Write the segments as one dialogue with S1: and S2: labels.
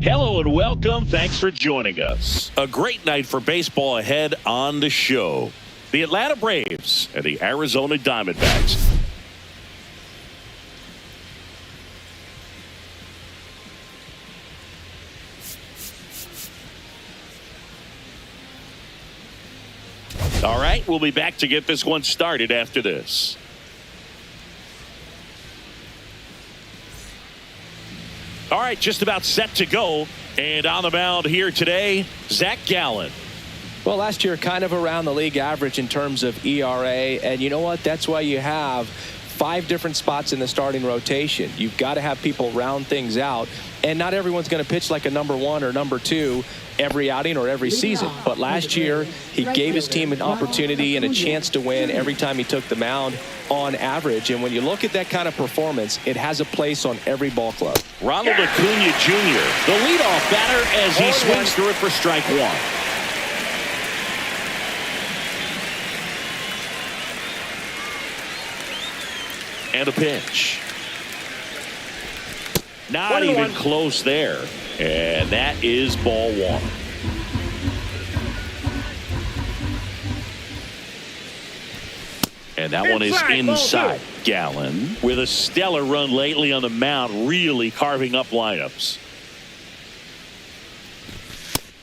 S1: Hello and welcome. Thanks for joining us. A great night for baseball ahead on the show. The Atlanta Braves and the Arizona Diamondbacks. All right, we'll be back to get this one started after this. All right, just about set to go. And on the mound here today, Zach Gallen.
S2: Well, last year kind of around the league average in terms of ERA. And you know what? That's why you have 5 different spots in the starting rotation. You've got to have people round things out. And not everyone's going to pitch like a number 1 or number 2 every outing or every season. But last year, he gave his team an opportunity and a chance to win every time he took the mound on average. And when you look at that kind of performance, it has a place on every ball club.
S1: Ronald Acuna Jr., the leadoff batter as he swings through it for strike 1. And a pitch. Not even close there. And that is ball 1. And that one is inside. Gallen with a stellar run lately on the mound, really carving up lineups.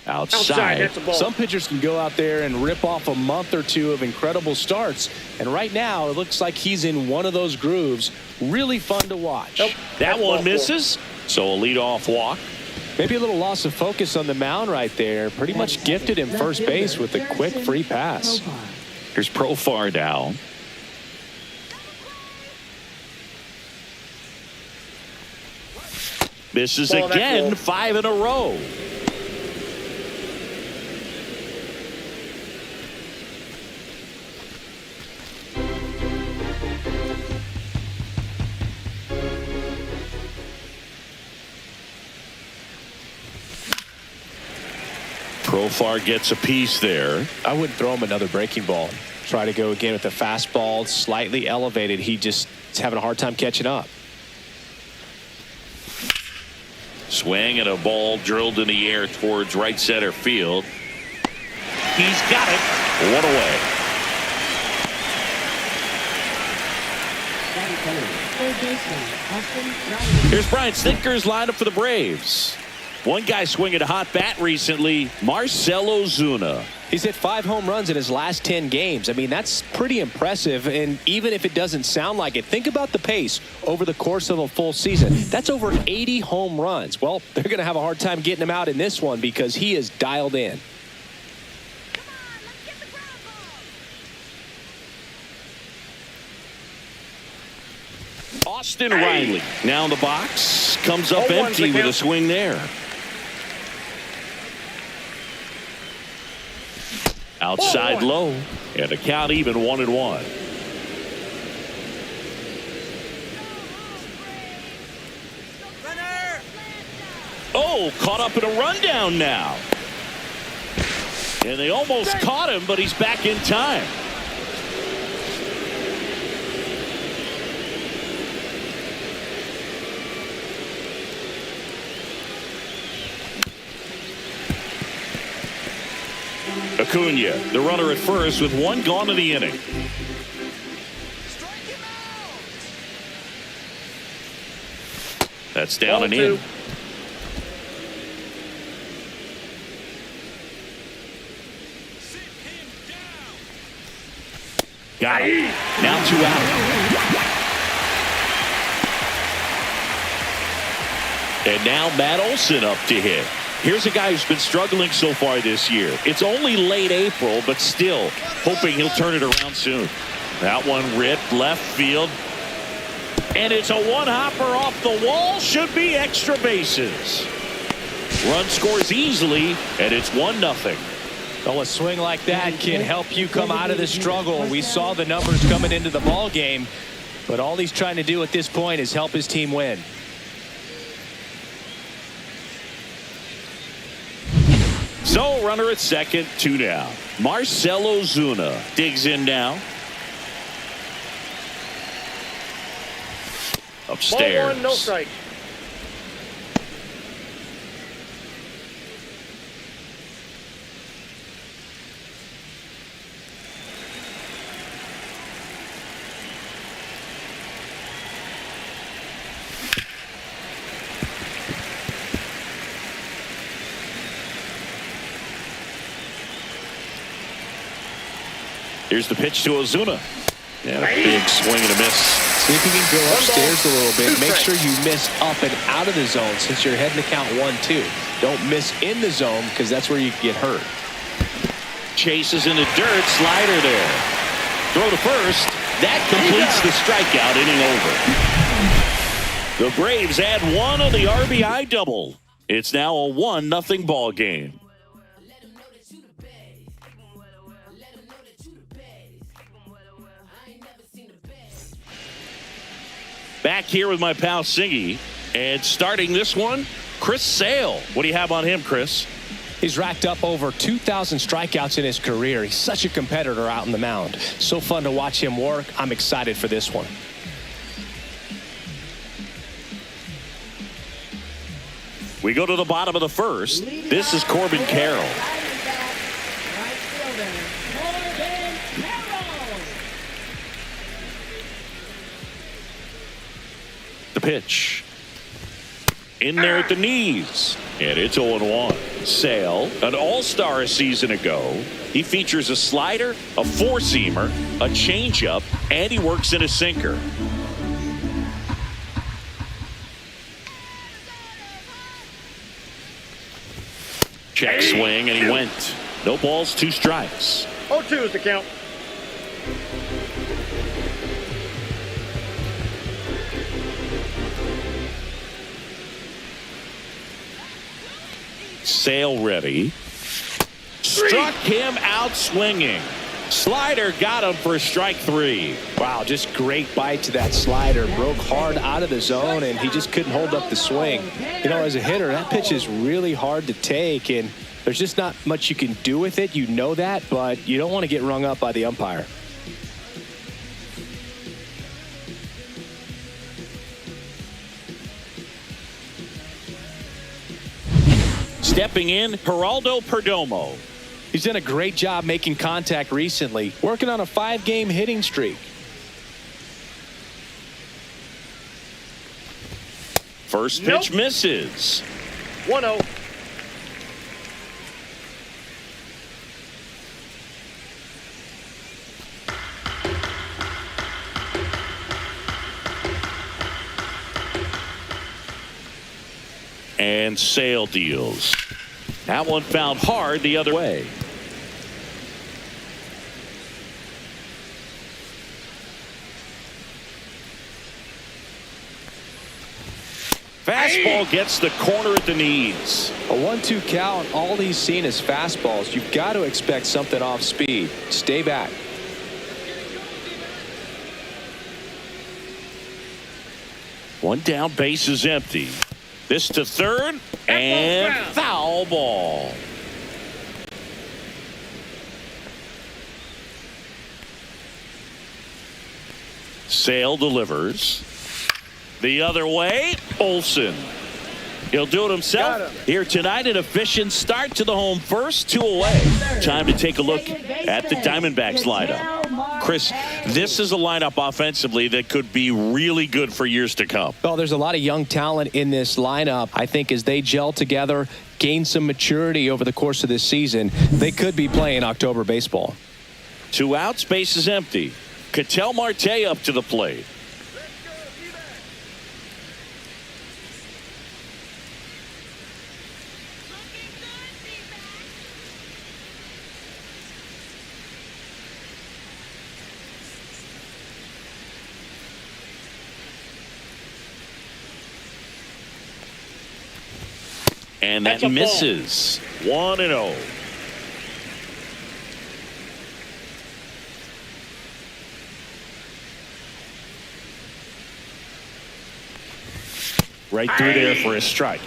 S1: Outside.
S2: That's a ball. Some pitchers can go out there and rip off a month or 2 of incredible starts. And right now, it looks like he's in one of those grooves. Really fun to watch.
S1: Nope. That one misses. So a leadoff walk.
S2: Maybe a little loss of focus on the mound right there. Pretty much gifted him first base with a quick free pass.
S1: Here's Profar now. Misses again, 5 in a row. Profar gets a piece there.
S2: I wouldn't throw him another breaking ball. Try to go again with the fastball, slightly elevated. He just is having a hard time catching up.
S1: Swing and a ball drilled in the air towards right center field. He's got it. 1 away. Here's Brian Snitker's lineup for the Braves. One guy swinging a hot bat recently, Marcell Ozuna.
S2: He's hit 5 home runs in his last 10 games. I mean, that's pretty impressive. And even if it doesn't sound like it, think about the pace over the course of a full season. That's over 80 home runs. Well, they're going to have a hard time getting him out in this one because he is dialed in.
S1: Austin Riley now in the box. Comes up empty with a swing there. Outside low. And the count even 1-1. Oh, caught up in a rundown now. And they almost caught him, but he's back in time. Acuna, the runner at first with one gone in the inning. That's down and in. Got him. Now 2 out. And now Matt Olson up to hit. Here's a guy who's been struggling so far this year. It's only late April, but still hoping he'll turn it around soon. That one ripped left field. And it's a one-hopper off the wall. Should be extra bases. Run scores easily, and it's 1-0.
S2: Well, a swing like that can help you come out of the struggle. We saw the numbers coming into the ball game, but all he's trying to do at this point is help his team win.
S1: So, runner at second, 2 down. Marcell Ozuna digs in now. Upstairs.
S3: Ball 1, no strike.
S1: Here's the pitch to Ozuna. And a big swing and a miss.
S2: See if you can go upstairs a little bit. Make sure you miss up and out of the zone since you're heading to count 1-2. Don't miss in the zone because that's where you get hurt.
S1: Chases in the dirt. Slider there. Throw to first. That completes the strikeout. Inning over. The Braves add 1 on the RBI double. It's now a 1-0 ball game. Back here with my pal Singy, and starting this one, Chris Sale. What do you have on him, Chris?
S2: He's racked up over 2,000 strikeouts in his career. He's such a competitor out on the mound. So fun to watch him work. I'm excited for this one.
S1: We go to the bottom of the first. This is Corbin Carroll. The pitch. In there at the knees. And it's 0-1. Sale, an all-star a season ago. He features a slider, a four-seamer, a changeup, and he works in a sinker. Check swing, and he went. No balls, 2 strikes.
S3: 0-2 is the count.
S1: Sale ready. Struck him out swinging. Slider got him for strike 3.
S2: Wow, just great bite to that slider. Broke hard out of the zone, and he just couldn't hold up the swing. You know, as a hitter, that pitch is really hard to take, and there's just not much you can do with it. You know that, but you don't want to get rung up by the umpire.
S1: Stepping in, Geraldo Perdomo.
S2: He's done a great job making contact recently, working on a 5-game hitting streak.
S1: First pitch misses.
S3: 1-0.
S1: And Sale deals. That one found hard the other way. Fastball gets the corner at the knees.
S2: A 1-2 count, all he's seen is fastballs. You've got to expect something off speed. Stay back.
S1: One down, base is empty. This to third, and foul ball. Sale delivers. The other way, Olson. He'll do it himself here tonight. An efficient start to the home first, 2 away. Time to take a look at the Diamondbacks lineup. Chris, this is a lineup offensively that could be really good for years to come.
S2: Well, there's a lot of young talent in this lineup. I think as they gel together, gain some maturity over the course of this season, they could be playing October baseball.
S1: 2 outs, base is empty. Ketel Marte up to the plate. And that misses. 1-0. Right through there for a strike.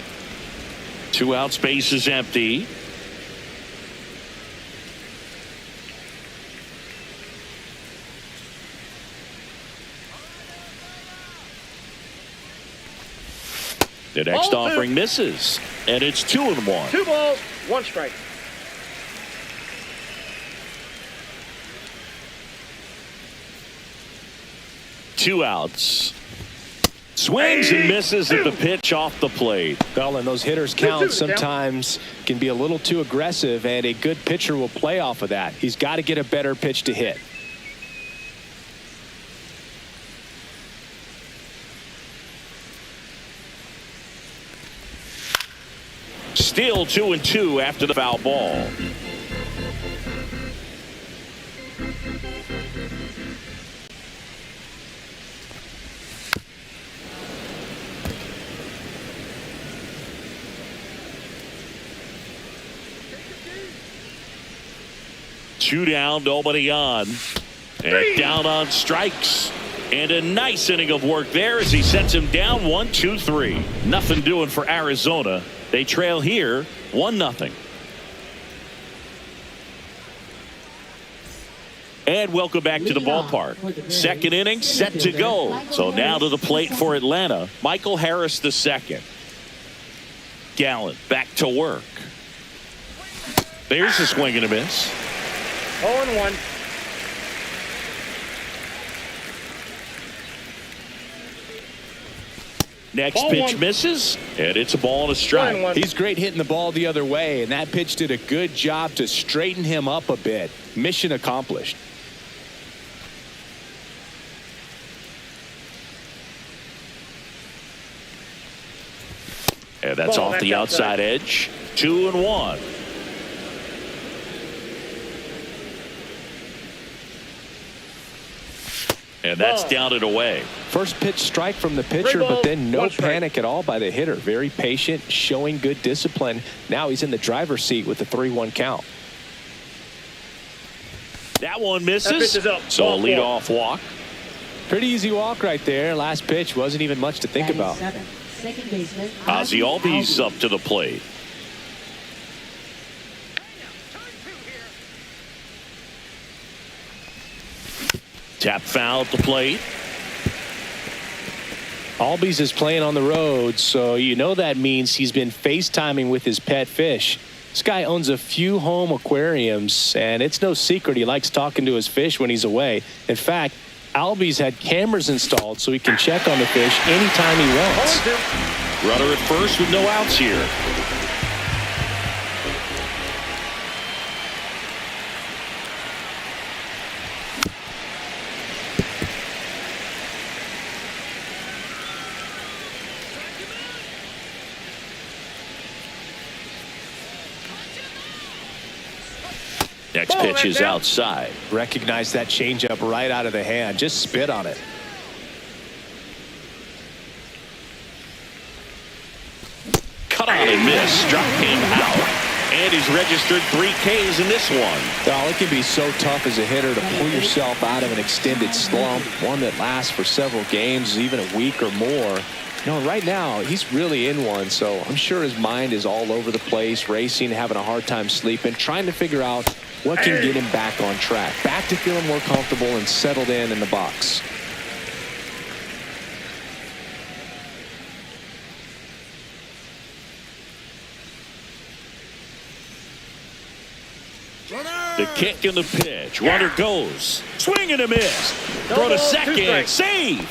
S1: 2 outs, base is empty. The next offering misses, and it's 2-1.
S3: 2 balls, 1 strike.
S1: Two outs. Swings and misses at the pitch off the plate.
S2: Well, and those hitters count sometimes can be a little too aggressive, and a good pitcher will play off of that. He's got to get a better pitch to hit.
S1: Still 2-2 after the foul ball. Two down, nobody on. And down on strikes. And a nice inning of work there as he sets him down 1-2-3. Nothing doing for Arizona. They trail here 1-0. And welcome back to the ballpark. Second inning set to go. So now to the plate for Atlanta. Michael Harris the second. Gallen back to work. There's a swing and a miss.
S3: 0-1.
S1: Next pitch misses, and it's a ball and a strike.
S2: He's great hitting the ball the other way, and that pitch did a good job to straighten him up a bit. Mission accomplished.
S1: And that's off the outside edge. 2-1. And that's down and away.
S2: First pitch strike from the pitcher, but then no panic at all by the hitter. Very patient, showing good discipline. Now he's in the driver's seat with the 3-1 count.
S1: That one misses. So a leadoff walk.
S2: Pretty easy walk right there. Last pitch wasn't even much to think about.
S1: Ozzie Albies up to the plate. Tap foul at the plate.
S2: Albies is playing on the road, so you know that means he's been FaceTiming with his pet fish. This guy owns a few home aquariums, and it's no secret he likes talking to his fish when he's away. In fact, Albies had cameras installed so he can check on the fish anytime he wants.
S1: Runner at first with no outs here. Next pitch is outside.
S2: Recognize that changeup right out of the hand. Just spit on it.
S1: Cut on and miss. Struck him out. And he's registered 3 Ks in this one.
S2: Well, it can be so tough as a hitter to pull yourself out of an extended slump, one that lasts for several games, even a week or more. You know, right now, he's really in one, so I'm sure his mind is all over the place, racing, having a hard time sleeping, trying to figure out what can get him back on track, back to feeling more comfortable and settled in the box.
S1: The kick and the pitch. Runner goes. Swing and a miss. Throw to second. Save.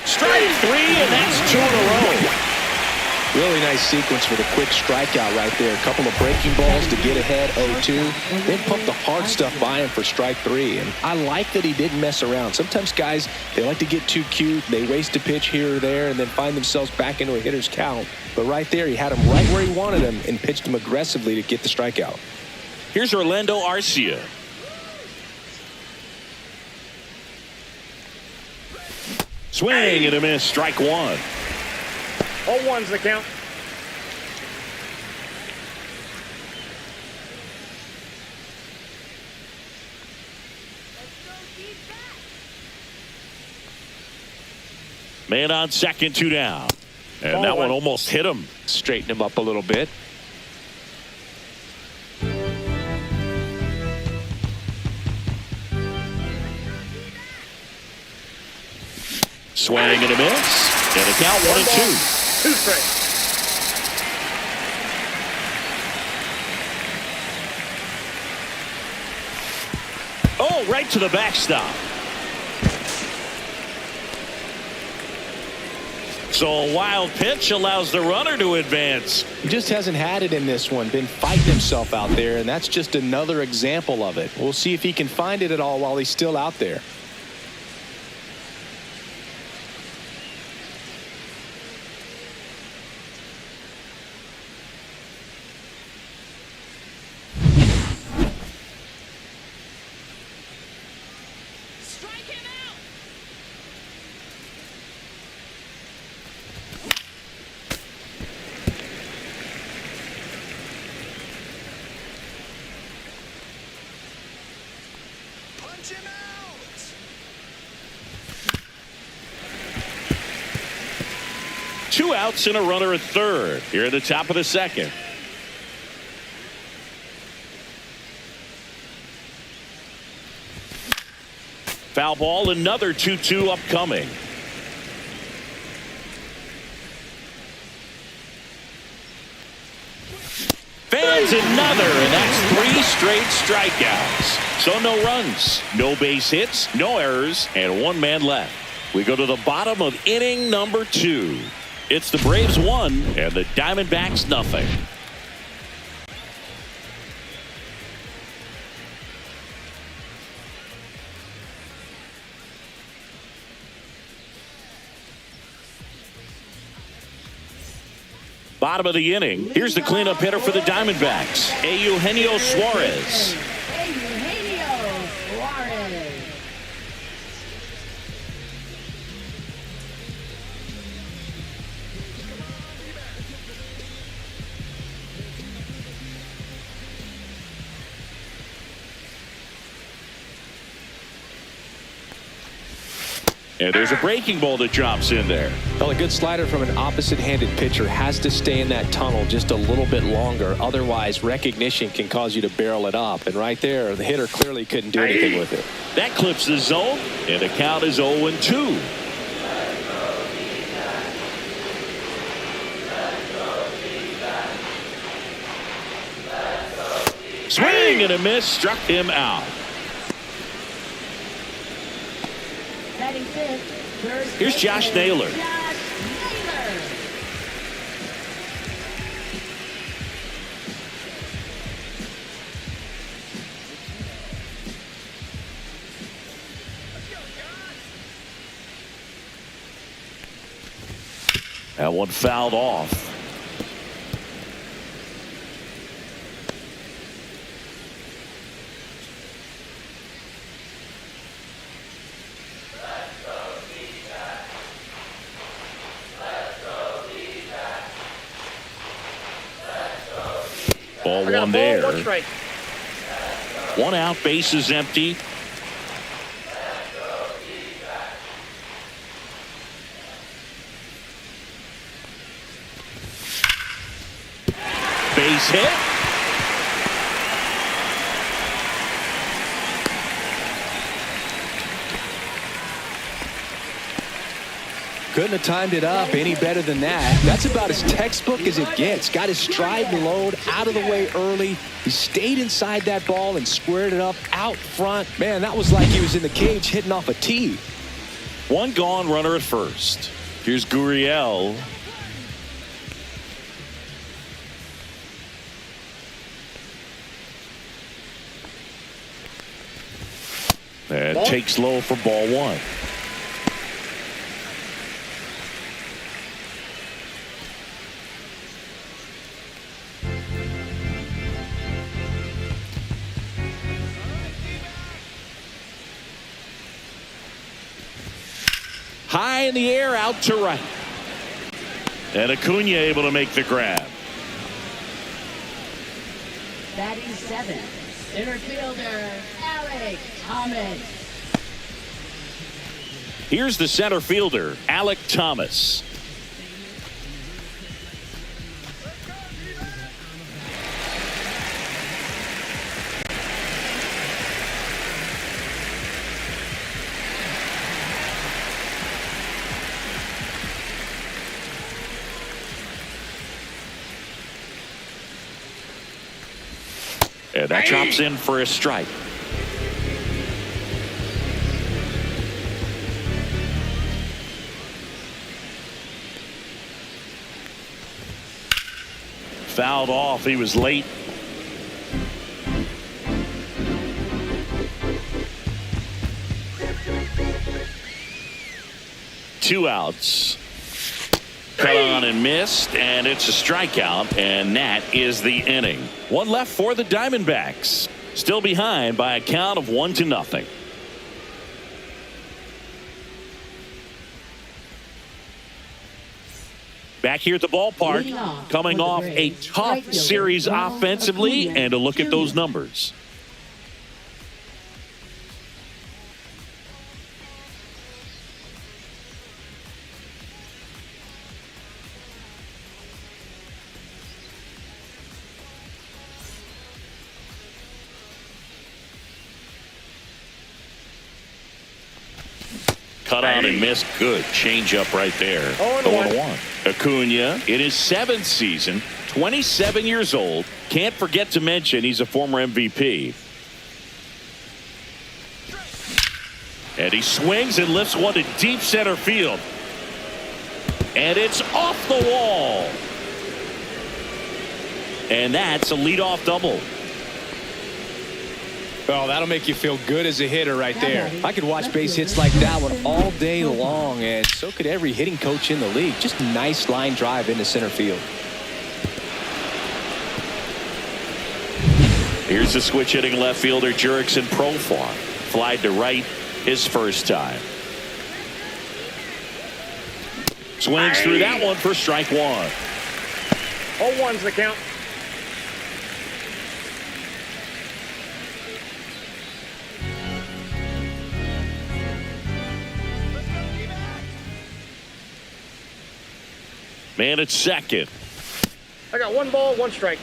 S1: Strike three, and that's 2 in a row.
S2: Really nice sequence for the quick strikeout right there. A couple of breaking balls to get ahead 0-2. Then pump the hard stuff by him for strike 3. And I like that he didn't mess around. Sometimes guys, they like to get too cute. They waste a pitch here or there and then find themselves back into a hitter's count. But right there, he had him right where he wanted him and pitched him aggressively to get the strikeout.
S1: Here's Orlando Arcia. Swing and a miss. Strike 1.
S3: 0-1's the count.
S1: Man on second, 2 down. And that one almost hit him.
S2: Straighten him up a little bit.
S1: Swing and a miss. And a count 1-2.
S3: 2 strikes.
S1: Oh, right to the backstop. So a wild pitch allows the runner to advance.
S2: He just hasn't had it in this one. Been fighting himself out there, and that's just another example of it. We'll see if he can find it at all while he's still out there.
S1: Two outs and a runner at third here at the top of the second. Foul ball, another 2-2 upcoming. Fans another, and that's 3 straight strikeouts. So no runs, no base hits, no errors, and 1 man left. We go to the bottom of inning number 2. It's the Braves 1 and the Diamondbacks nothing. Bottom of the inning. Here's the cleanup hitter for the Diamondbacks, Eugenio Suarez. And there's a breaking ball that drops in there.
S2: Well, a good slider from an opposite-handed pitcher has to stay in that tunnel just a little bit longer. Otherwise, recognition can cause you to barrel it up. And right there, the hitter clearly couldn't do anything with it.
S1: That clips the zone, and the count is 0-2. Swing and a miss, struck him out. Here's Josh Naylor. That one fouled off. Ball one there. 1 out, base is empty. Base hit.
S2: Couldn't have timed it up any better than that. That's about as textbook as it gets. Got his stride and load out of the way early. He stayed inside that ball and squared it up out front. Man, that was like he was in the cage hitting off a tee.
S1: One gone, runner at first. Here's Gurriel. And takes low for ball one. High in the air, out to right. And Acuna able to make the grab.
S4: Batting seven, center fielder, Alec Thomas.
S1: Here's the center fielder, Alec Thomas. And that drops in for a strike. Fouled off. He was late. Two outs. Cut on and missed, and it's a strikeout, and that is the inning. One left for the Diamondbacks. Still behind by a count of 1-0. Back here at the ballpark, coming off a tough series offensively, and a look at those numbers. Cut out and missed. Good changeup right there. 0-1. Acuna in his 7th season, 27 years old. Can't forget to mention he's a former MVP. And he swings and lifts one to deep center field. And it's off the wall. And that's a leadoff double.
S2: Oh, that'll make you feel good as a hitter right there. I could watch base hits like that one all day long, and so could every hitting coach in the league. Just nice line drive into center field.
S1: Here's the switch hitting left fielder Jurickson Profar. Flied to right his first time. Swings through that one for strike one.
S3: 0-1's the count.
S1: Man at second.
S3: I got 1 ball, 1 strike.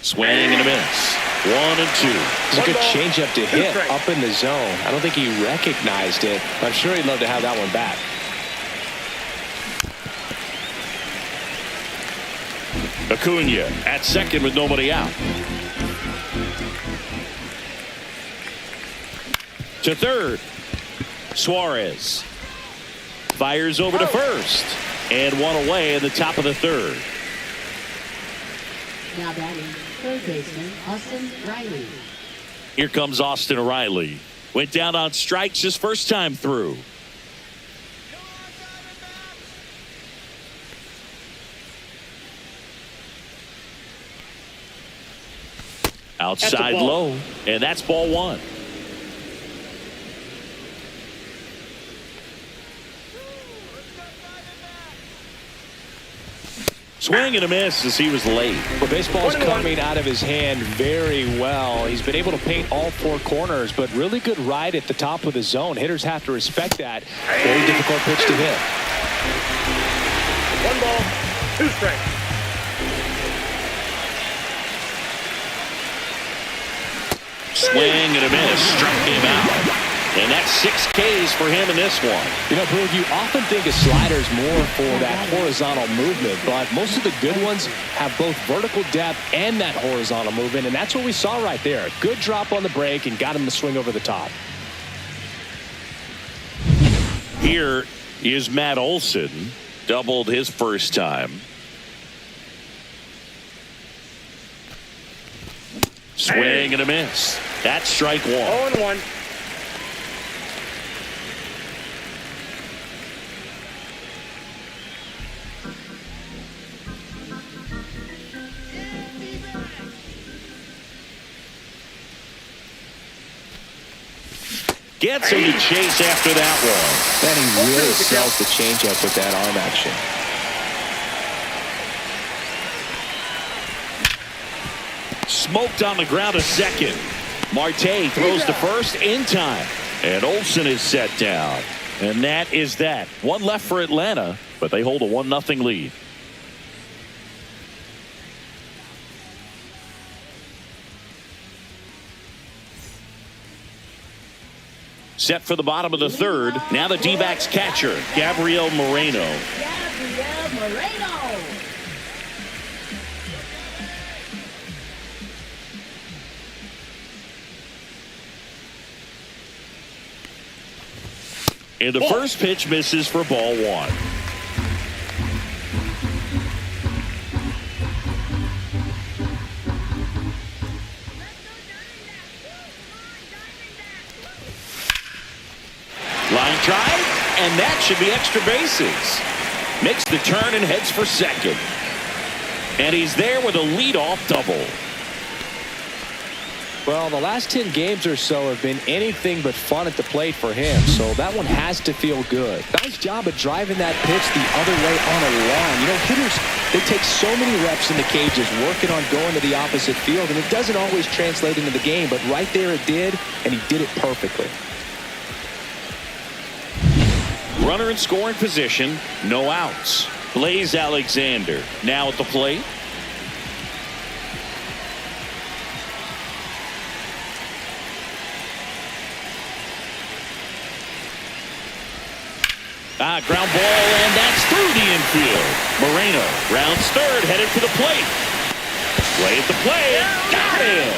S1: Swing and a miss. 1-2.
S2: It's a good changeup to hit up in the zone. I don't think he recognized it. I'm sure he'd love to have that one back.
S1: Acuna at second with nobody out. To third. Suarez fires over to first, and one away in the top of the third.
S4: Now batting third baseman Austin Riley.
S1: Here comes Austin Riley. Went down on strikes his first time through. Outside low, and that's ball one. Swing and a miss as he was late.
S2: Well, baseball's coming out of his hand very well. He's been able to paint all 4 corners, but really good ride at the top of the zone. Hitters have to respect that. Very difficult pitch to hit.
S3: 1 ball, 2 strikes.
S1: Swing and a miss. Struck him out. And that's 6 Ks for him in this one.
S2: You know, Boog, you often think of sliders more for that horizontal movement, but most of the good ones have both vertical depth and that horizontal movement, and that's what we saw right there. Good drop on the break and got him to swing over the top.
S1: Here is Matt Olson. Doubled his first time. Swing and a miss. That's strike 1.
S3: 0-1.
S1: Gets him to chase after that one.
S2: Then he really sells the changeup with that arm action.
S1: Smoked on the ground a second. Marte throws to first in time. And Olson is set down. And that is that. One left for Atlanta, but they hold a 1-0 lead. Set for the bottom of the third. Now the D-backs catcher, Gabriel Moreno.
S4: Gabriel Moreno.
S1: And the first pitch misses for ball 1. Line drive, and that should be extra bases. Makes the turn and heads for second. And he's there with a leadoff double.
S2: Well, the last 10 games or so have been anything but fun at the plate for him, so that one has to feel good. Nice job of driving that pitch the other way on a line. You know, hitters, they take so many reps in the cages working on going to the opposite field, and it doesn't always translate into the game, but right there it did, and he did it perfectly.
S1: Runner in scoring position, no outs. Blaze Alexander now at the plate. Ground ball, and that's through the infield. Moreno rounds third, headed for the plate. Way at the plate, got him.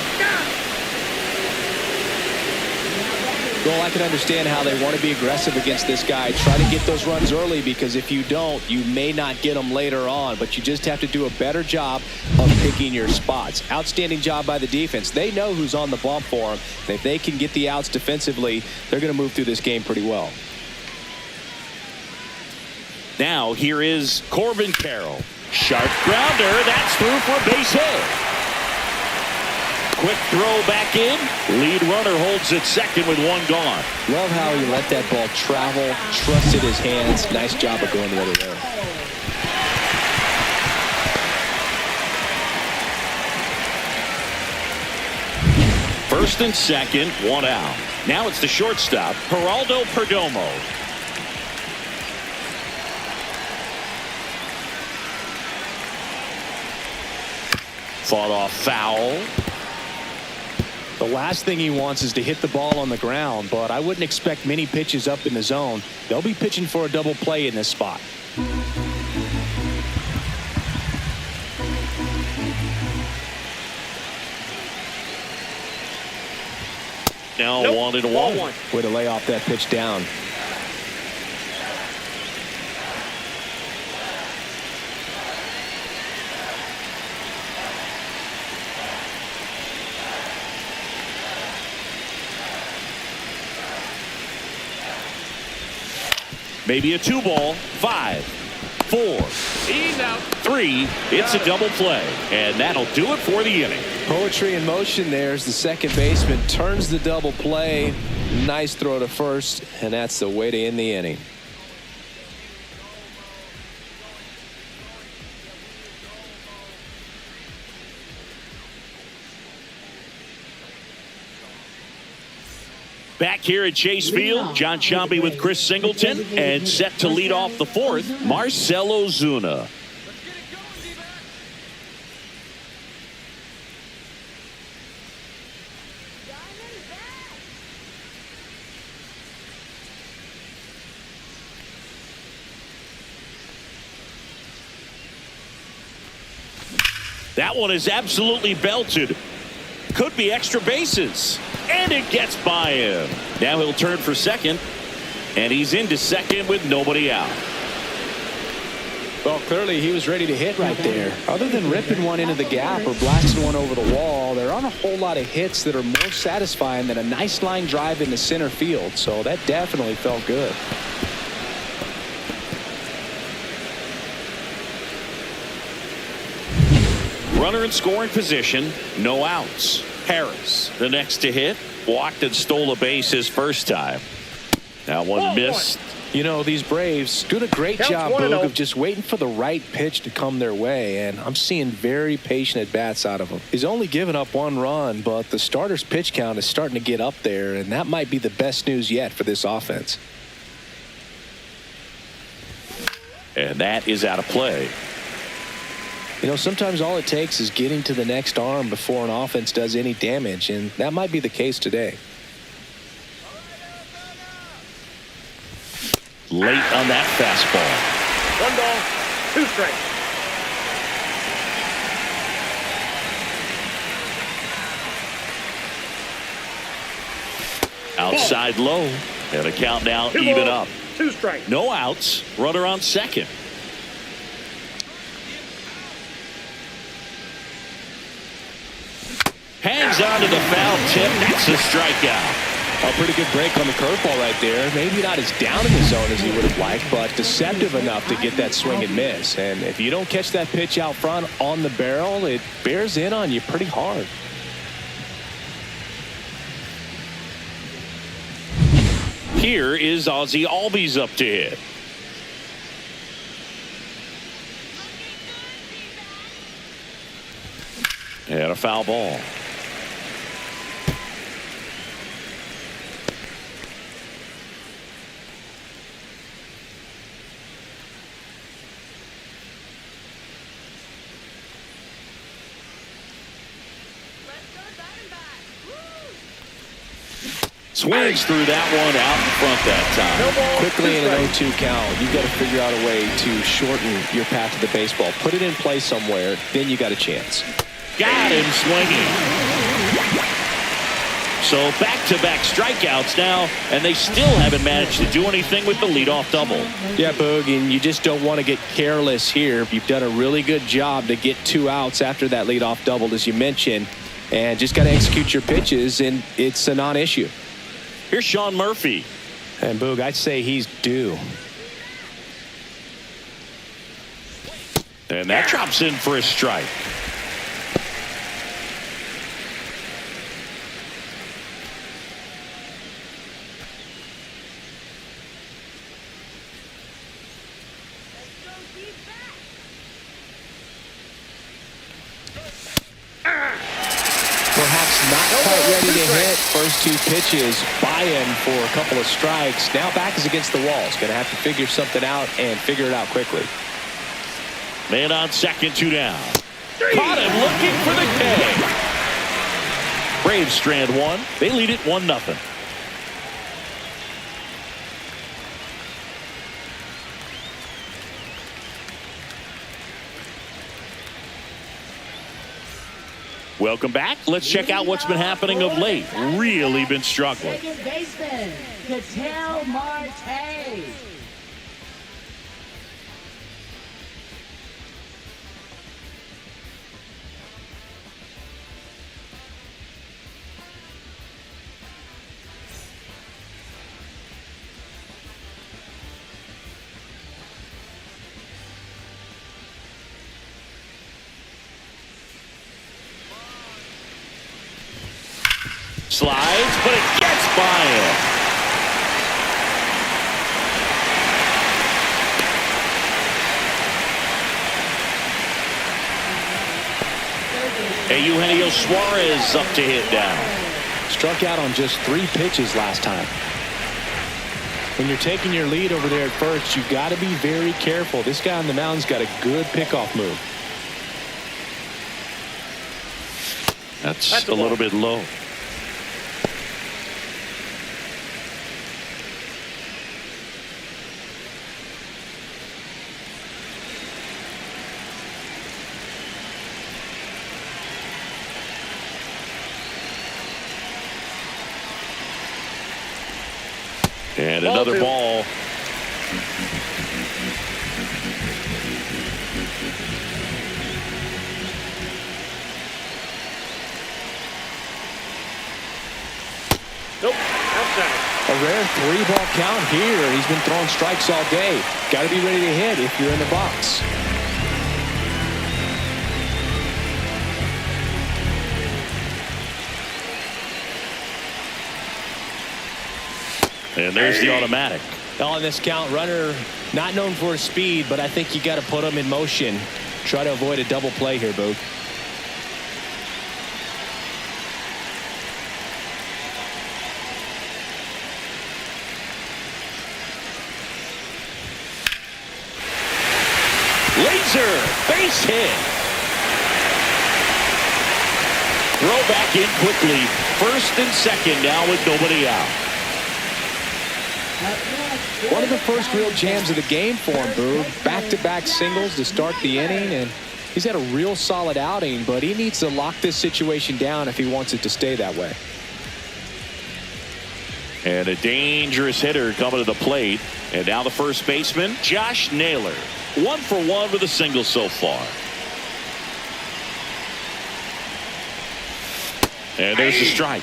S2: Well, I can understand how they want to be aggressive against this guy. Try to get those runs early, because if you don't, you may not get them later on. But you just have to do a better job of picking your spots. Outstanding job by the defense. They know who's on the bump for them. And if they can get the outs defensively, they're going to move through this game pretty well.
S1: Now here is Corbin Carroll. Sharp grounder. That's through for a base hit. Quick throw back in. Lead runner holds it second with one gone.
S2: Love how he let that ball travel. Trusted his hands. Nice job of going the other way.
S1: First and second, one out. Now it's the shortstop, Geraldo Perdomo. Fought off foul.
S2: The last thing he wants is to hit the ball on the ground, but I wouldn't expect many pitches up in the zone. They'll be pitching for a double play in this spot.
S1: Now 1-1.
S2: Way to lay off that pitch down.
S1: Maybe a 2-ball. 5, 4,
S3: He's out.
S1: 3. It's a double play, and that'll do it for the inning.
S2: Poetry in motion there as the second baseman turns the double play. Nice throw to first, and that's the way to end the inning.
S1: Back here at Chase Field, John Sciambi with Chris Singleton, and set to lead off the fourth, Marcell Ozuna. That one is absolutely belted. Could be extra bases. And it gets by him. Now he'll turn for second. And he's into second with nobody out.
S2: Well, clearly he was ready to hit right there. Other than ripping one into the gap or blasting one over the wall, there aren't a whole lot of hits that are more satisfying than a nice line drive into center field. So that definitely felt good.
S1: Runner in scoring position, no outs. Harris, the next to hit, walked and stole a base his first time. That one missed.
S2: You know, these Braves doing a great job, Boog, of just waiting for the right pitch to come their way, and I'm seeing very patient at-bats out of him. He's only given up one run, but the starter's pitch count is starting to get up there, and that might be the best news yet for this offense.
S1: And that is out of play.
S2: You know, sometimes all it takes is getting to the next arm before an offense does any damage, and that might be the case today.
S1: Late on that fastball.
S3: 1 ball, 2 strikes.
S1: Outside low. And the count now
S3: 2
S1: even
S3: balls,
S1: up.
S3: 2 strikes.
S1: No outs. Runner on second. Hangs on to the foul tip. That's a strikeout.
S2: A pretty good break on the curveball right there. Maybe not as down in the zone as he would have liked, but deceptive enough to get that swing and miss. And if you don't catch that pitch out front on the barrel, it bears in on you pretty hard.
S1: Here is Ozzie Albies up to hit. And a foul ball. Swings through that one out in front that time.
S2: Quickly in an 0-2 count, you've got to figure out a way to shorten your path to the baseball. Put it in play somewhere, then you got a chance.
S1: Got him swinging. So back-to-back strikeouts now, and they still haven't managed to do anything with the leadoff double.
S2: Yeah, Boog, and you just don't want to get careless here. You've done a really good job to get 2 outs after that leadoff double, as you mentioned, and just got to execute your pitches, and it's a non-issue.
S1: Here's Sean Murphy.
S2: And Boog, I'd say he's due.
S1: And that drops in for a strike.
S2: Perhaps not quite ready to hit. First 2 pitches by him for a couple of strikes. Now back is against the wall. He's going to have to figure something out and figure it out quickly.
S1: Man on second, 2 down. Caught him looking for the K. Braves strand 1. They lead it 1-0. Welcome back. Let's check out what's been happening of late. Really been struggling.
S4: Second baseman, Ketel Marte.
S1: Slides, but it gets by him. Eugenio Suarez up to hit down.
S2: Struck out on just 3 pitches last time. When you're taking your lead over there at first, you've got to be very careful. This guy on the mound's got a good pickoff move.
S1: That's a little bit low. And another ball.
S3: Nope. Outside.
S2: A rare 3-ball count here. He's been throwing strikes all day. Got to be ready to hit if you're in the box.
S1: And there's the automatic.
S2: On this count, runner not known for his speed, but I think you got to put him in motion. Try to avoid a double play here, Boog.
S1: Laser base hit. Throw back in quickly. First and second now with nobody out.
S2: One of the first real jams of the game for him, Boog. Back-to-back singles to start the inning, and he's had a real solid outing, but he needs to lock this situation down if he wants it to stay that way.
S1: And a dangerous hitter coming to the plate. And now the first baseman, Josh Naylor. 1 for 1 with a single so far. And there's the strike.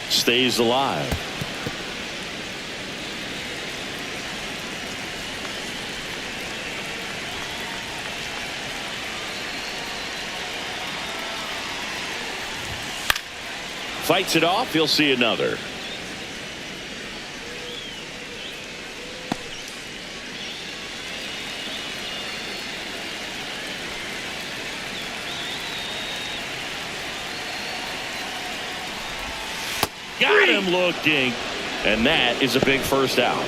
S1: Stays alive. Fights it off. He'll see another. Got him looking, and that is a big first out.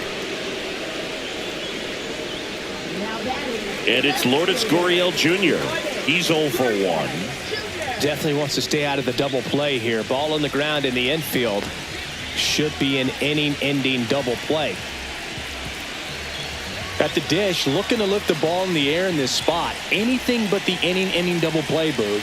S1: And it's Lourdes Gurriel Jr. He's 0 for 1.
S2: Definitely wants to stay out of the double play here. Ball on the ground in the infield. Should be an inning-ending double play. At the dish, looking to lift the ball in the air in this spot. Anything but the inning-ending double play, Boog.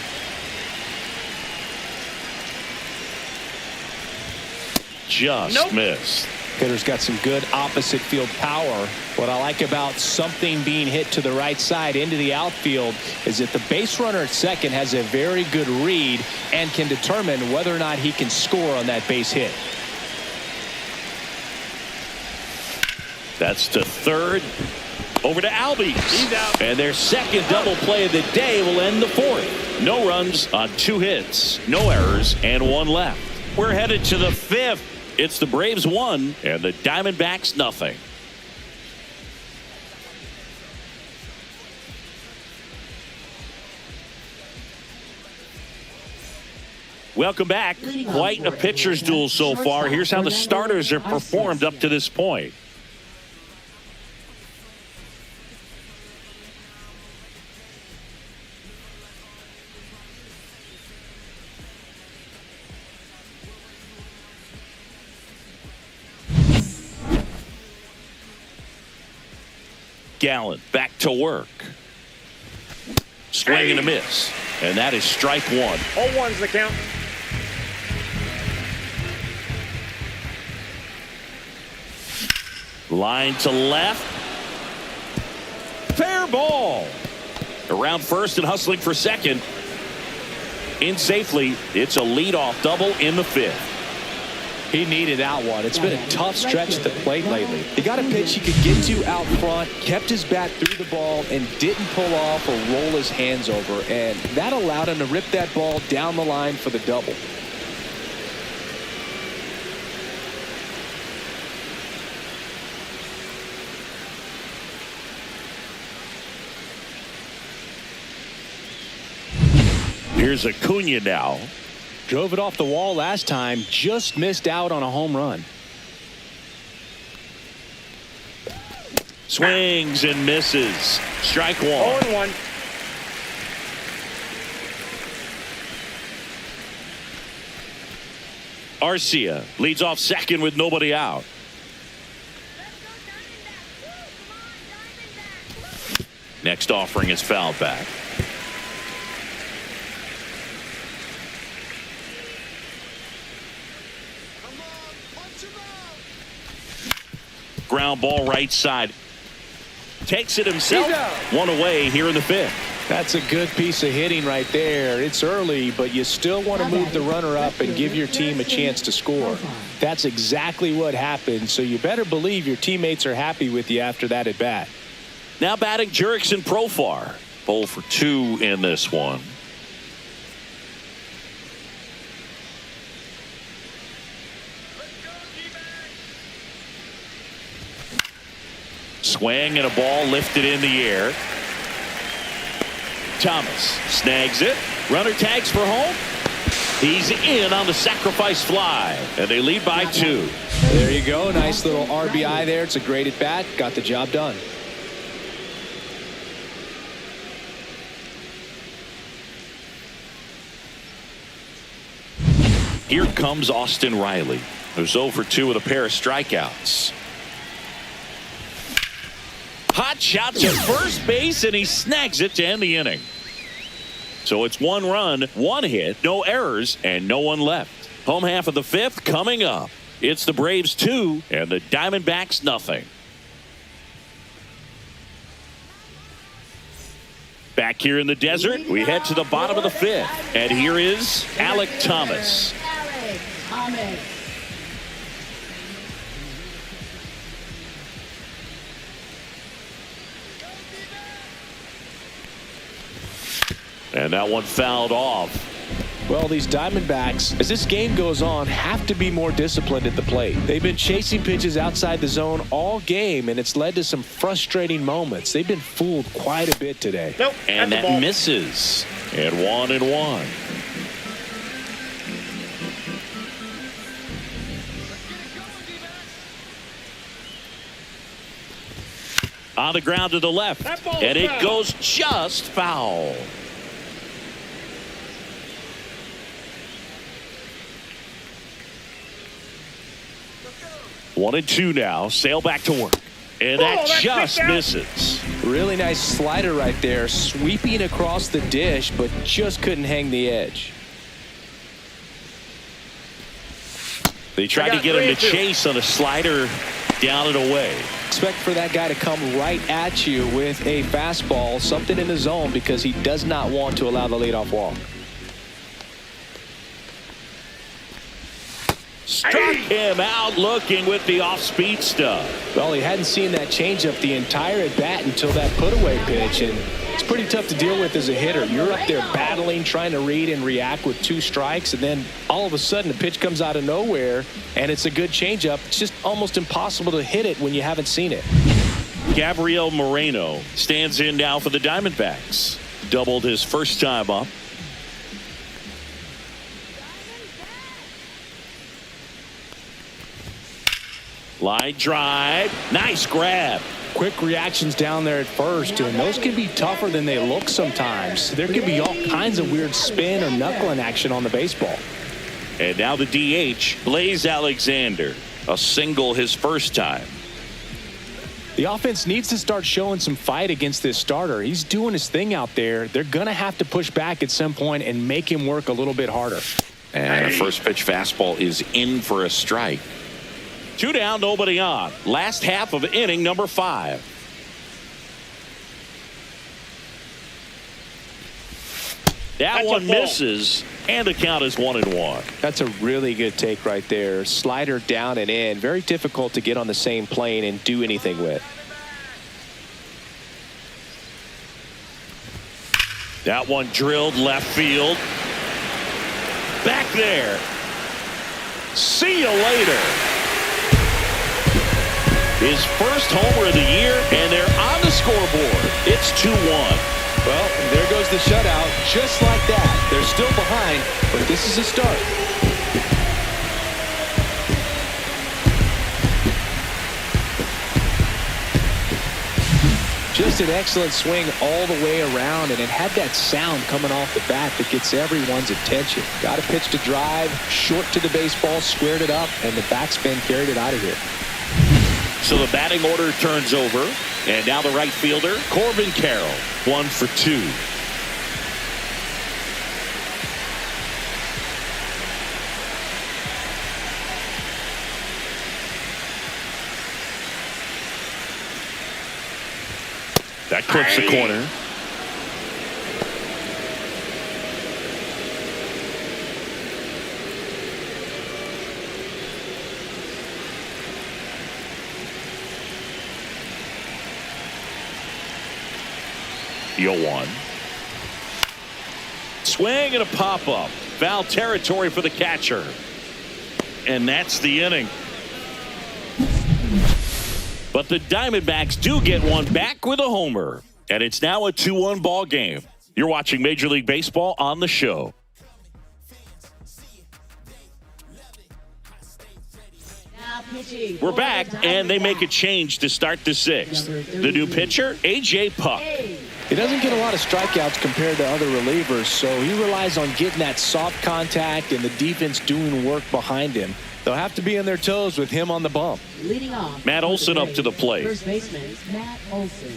S1: Just missed.
S2: Hitter's got some good opposite field power. What I like about something being hit to the right side into the outfield is that the base runner at second has a very good read and can determine whether or not he can score on that base hit.
S1: That's to third. Over to Albies.
S3: He's out.
S1: And their second double play of the day will end the fourth. No runs on 2 hits, no errors, and 1 left. We're headed to the 5th. It's the Braves 1 and the Diamondbacks nothing. Welcome back. Quite a pitcher's duel so far. Here's how the starters have performed up to this point. Gallen back to work. Swing and a miss. And that is strike 1.
S3: 0-1's the count.
S1: Line to left. Fair ball. Around first and hustling for second. In safely. It's a leadoff double in the 5th.
S2: He needed that one. It's been a tough stretch at the plate lately. He got a pitch he could get to out front, kept his bat through the ball, and didn't pull off or roll his hands over. And that allowed him to rip that ball down the line for the double.
S1: Here's Acuna now.
S2: Drove it off the wall last time, just missed out on a home run.
S1: Swings and misses. Strike one.
S3: 0-1.
S1: Arcia leads off second with nobody out. Next offering is fouled back. Ground ball right side. Takes it himself. One away here in the fifth.
S2: That's a good piece of hitting right there. It's early, but you still want to move the runner up and give your team a chance to score. That's exactly what happened, so you better believe your teammates are happy with you after that at bat.
S1: Now batting Jurickson Profar. 0 for 2 in this one. Swing and a ball lifted in the air. Thomas snags it. Runner tags for home. He's in on the sacrifice fly, and they lead by 2.
S2: There you go. Nice little RBI there. It's a great at bat. Got the job done.
S1: Here comes Austin Riley, who's 0 for 2 with a pair of strikeouts. Hot shot to first base, and he snags it to end the inning. So it's 1 run, 1 hit, no errors, and no one left. Home half of the fifth coming up. It's the Braves 2 and the Diamondbacks nothing. Back here in the desert, we head to the bottom of the fifth, and here is Alek Thomas.
S4: Alek Thomas.
S1: And that one fouled off.
S2: Well, these Diamondbacks, as this game goes on, have to be more disciplined at the plate. They've been chasing pitches outside the zone all game, and it's led to some frustrating moments. They've been fooled quite a bit today.
S3: Nope.
S1: And that misses. And 1-1. On the ground to the left. And it goes just foul. One and 2 now. Sale back to work. And that just misses.
S2: Really nice slider right there. Sweeping across the dish, but just couldn't hang the edge.
S1: They tried to get him to chase on a slider down and away.
S2: Expect for that guy to come right at you with a fastball, something in the zone, because he does not want to allow the leadoff walk.
S1: Struck him out looking with the off-speed stuff.
S2: Well, he hadn't seen that changeup the entire at-bat until that put-away pitch, and it's pretty tough to deal with as a hitter. You're up there battling, trying to read and react with 2 strikes, and then all of a sudden the pitch comes out of nowhere, and it's a good changeup. It's just almost impossible to hit it when you haven't seen it.
S1: Gabriel Moreno stands in now for the Diamondbacks. Doubled his first time up. Line drive. Nice grab.
S2: Quick reactions down there at first, and those can be tougher than they look sometimes. There could be all kinds of weird spin or knuckling action on the baseball.
S1: And now the DH, Blaze Alexander. A single his first time.
S2: The offense needs to start showing some fight against this starter. He's doing his thing out there. They're going to have to push back at some point and make him work a little bit harder.
S1: And a first pitch fastball is in for a strike. 2 down, nobody on. Last half of inning number 5. That one misses, and the count is 1-1.
S2: That's a really good take right there. Slider down and in. Very difficult to get on the same plane and do anything with.
S1: That one drilled left field. Back there. See you later. His first homer of the year, and they're on the scoreboard. It's 2-1.
S2: Well, there goes the shutout. Just like that. They're still behind, but this is a start. Just an excellent swing all the way around, and it had that sound coming off the bat that gets everyone's attention. Got a pitch to drive, short to the baseball, squared it up, and the backspin carried it out of here.
S1: So the batting order turns over, and now the right fielder, Corbin Carroll, 1 for 2. That clips the corner. G.O.A.T. Swing and a pop-up. Foul territory for the catcher. And that's the inning. But the Diamondbacks do get one back with a homer. And it's now a 2-1 ball game. You're watching Major League Baseball on the show. We're back, and they make a change to start the 6th. The new pitcher, A.J. Puck.
S2: He doesn't get a lot of strikeouts compared to other relievers, so he relies on getting that soft contact and the defense doing work behind him. They'll have to be on their toes with him on the bump.
S4: Leading off,
S1: Matt Olson up to the plate.
S4: First baseman, Matt Olson.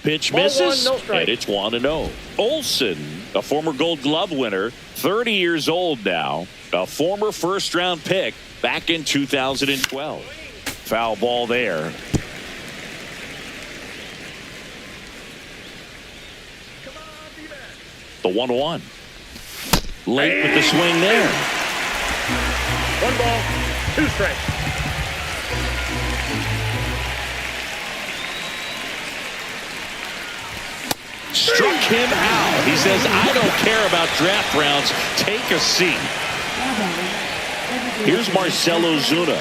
S1: Pitch
S3: Ball
S1: misses,
S3: 1, no strike.
S1: and it's 1-0. Olson, a former Gold Glove winner, 30 years old now, a former first-round pick back in 2012. Foul ball there. The 1-1. Late with the swing there.
S3: 1 ball, 2 strikes.
S1: Struck him out. He says, I don't care about draft rounds. Take a seat. Here's Marcell Ozuna.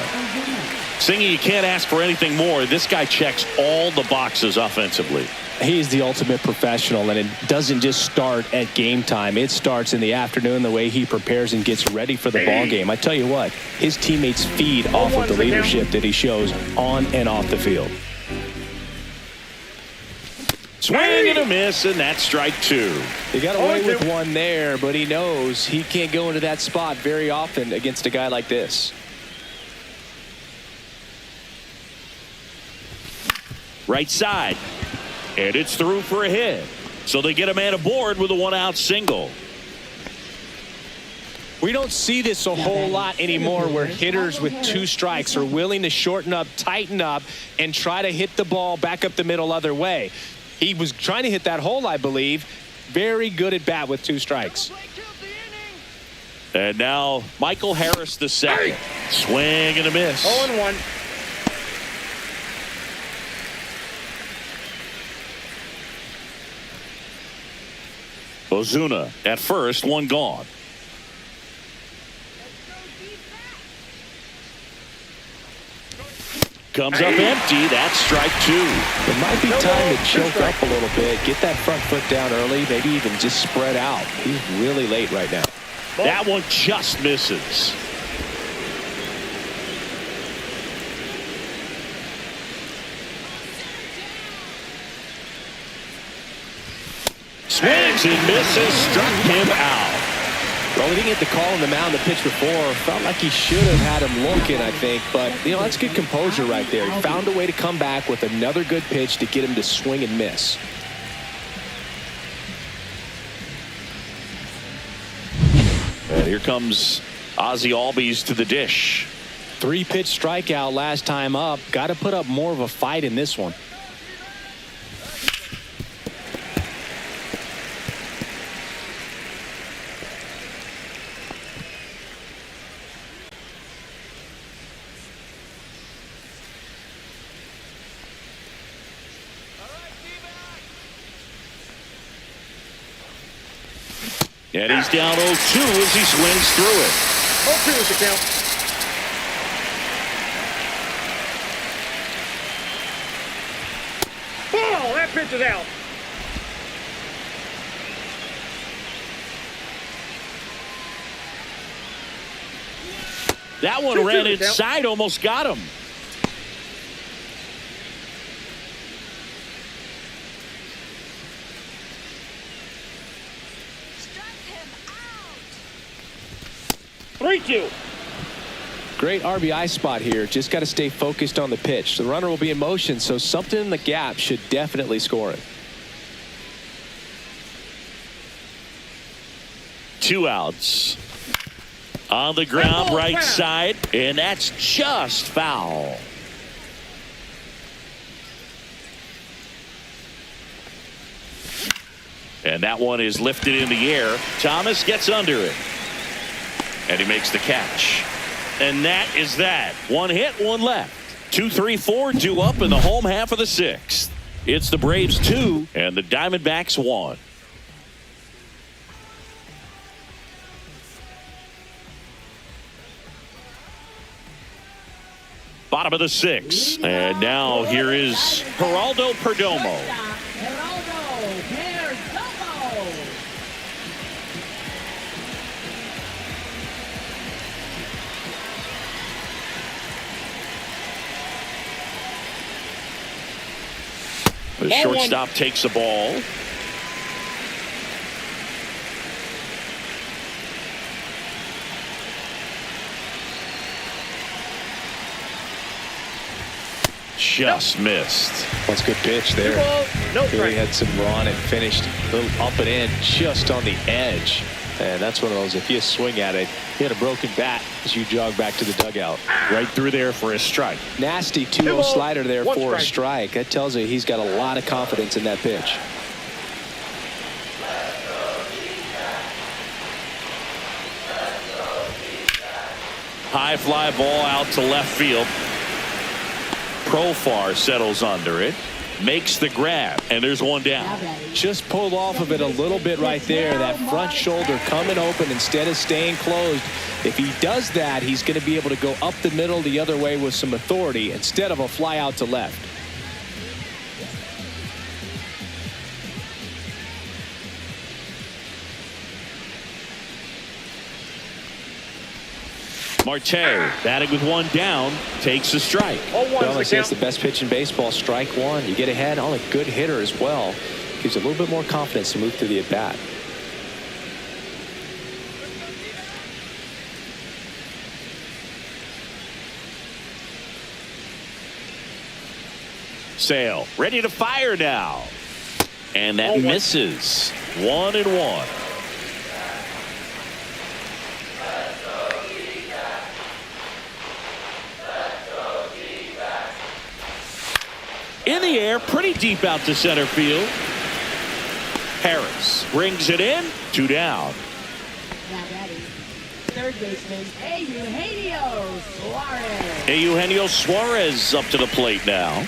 S1: Singing, you can't ask for anything more. This guy checks all the boxes offensively.
S2: He's the ultimate professional, and it doesn't just start at game time. It starts in the afternoon, the way he prepares and gets ready for the ball game. I tell you what, his teammates feed off of the leadership that he shows on and off the field.
S1: Swing and a miss, and that's strike 2.
S2: He got away with one there, but he knows he can't go into that spot very often against a guy like this.
S1: Right side. And it's through for a hit. So they get a man aboard with a 1-out single.
S2: We don't see this a whole lot anymore, where hitters with 2 strikes are willing to shorten up, tighten up, and try to hit the ball back up the middle other way. He was trying to hit that hole, I believe. Very good at bat with 2 strikes.
S1: And now Michael Harris the second. Swing and a miss.
S3: 0-1.
S1: Ozuna at first, 1 gone. Comes up empty. That's strike 2.
S2: It might be time to choke up a little bit, get that front foot down early, maybe even just spread out. He's really late right now.
S1: That one just misses. Swings and misses, struck him out.
S2: Well, he didn't get the call on the mound the pitch before. Felt like he should have had him looking, I think. But, you know, that's good composure right there. He found a way to come back with another good pitch to get him to swing and miss.
S1: And here comes Ozzie Albies to the dish.
S2: 3-pitch strikeout last time up. Got to put up more of a fight in this one.
S1: And he's down 0-2 as he swings through it.
S3: 0-2 is the count. Ball! That pitch is out.
S1: That one
S3: 2-2
S1: ran
S3: the count.
S1: inside, almost got him.
S5: Strike him out.
S3: 3-2.
S2: Great RBI spot here. Just got to stay focused on the pitch. The runner will be in motion, so something in the gap should definitely score it.
S1: 2 outs. On the ground, right side, and that's just foul. And that one is lifted in the air. Thomas gets under it. And he makes the catch. And that is that. 1 hit, 1 left. 2, 3, 4 due up in the home half of the 6th. It's the Braves 2 and the Diamondbacks 1. Bottom of the 6th. And now here is Geraldo Perdomo. The shortstop takes the ball. Just missed.
S2: That's a good pitch there.
S3: No
S2: Really
S3: strike.
S2: had some run and finished a little up and in just on the edge. And that's one of those, if you swing at it, you had a broken bat as you jog back to the dugout.
S1: Right through there for a strike.
S2: Nasty 2-0
S3: 2-0,
S2: slider there
S3: 1
S2: for a
S3: strike.
S2: strike. That tells you he's got a lot of confidence in that pitch.
S1: High fly ball out to left field. Profar settles under it. Makes the grab. And there's one down.
S2: Just pulled off of it a little bit right there. That front shoulder coming open instead of staying closed. If he does that, he's going to be able to go up the middle the other way with some authority instead of a fly out to left.
S1: Marte batting with 1 down, takes a strike.
S3: 0-1's
S2: Well,
S3: the
S2: I say it's
S3: count.
S2: the best pitch in baseball. Strike 1. You get ahead on a good hitter as well. Gives you a little bit more confidence to move through the at bat.
S1: Sale ready to fire now. And that
S3: 0-1.
S1: misses. 1-1. In the air, pretty deep out to center field. Harris brings it in. 2 down.
S4: Now batting, third baseman, Eugenio Suarez.
S1: Eugenio Suarez up to the plate now.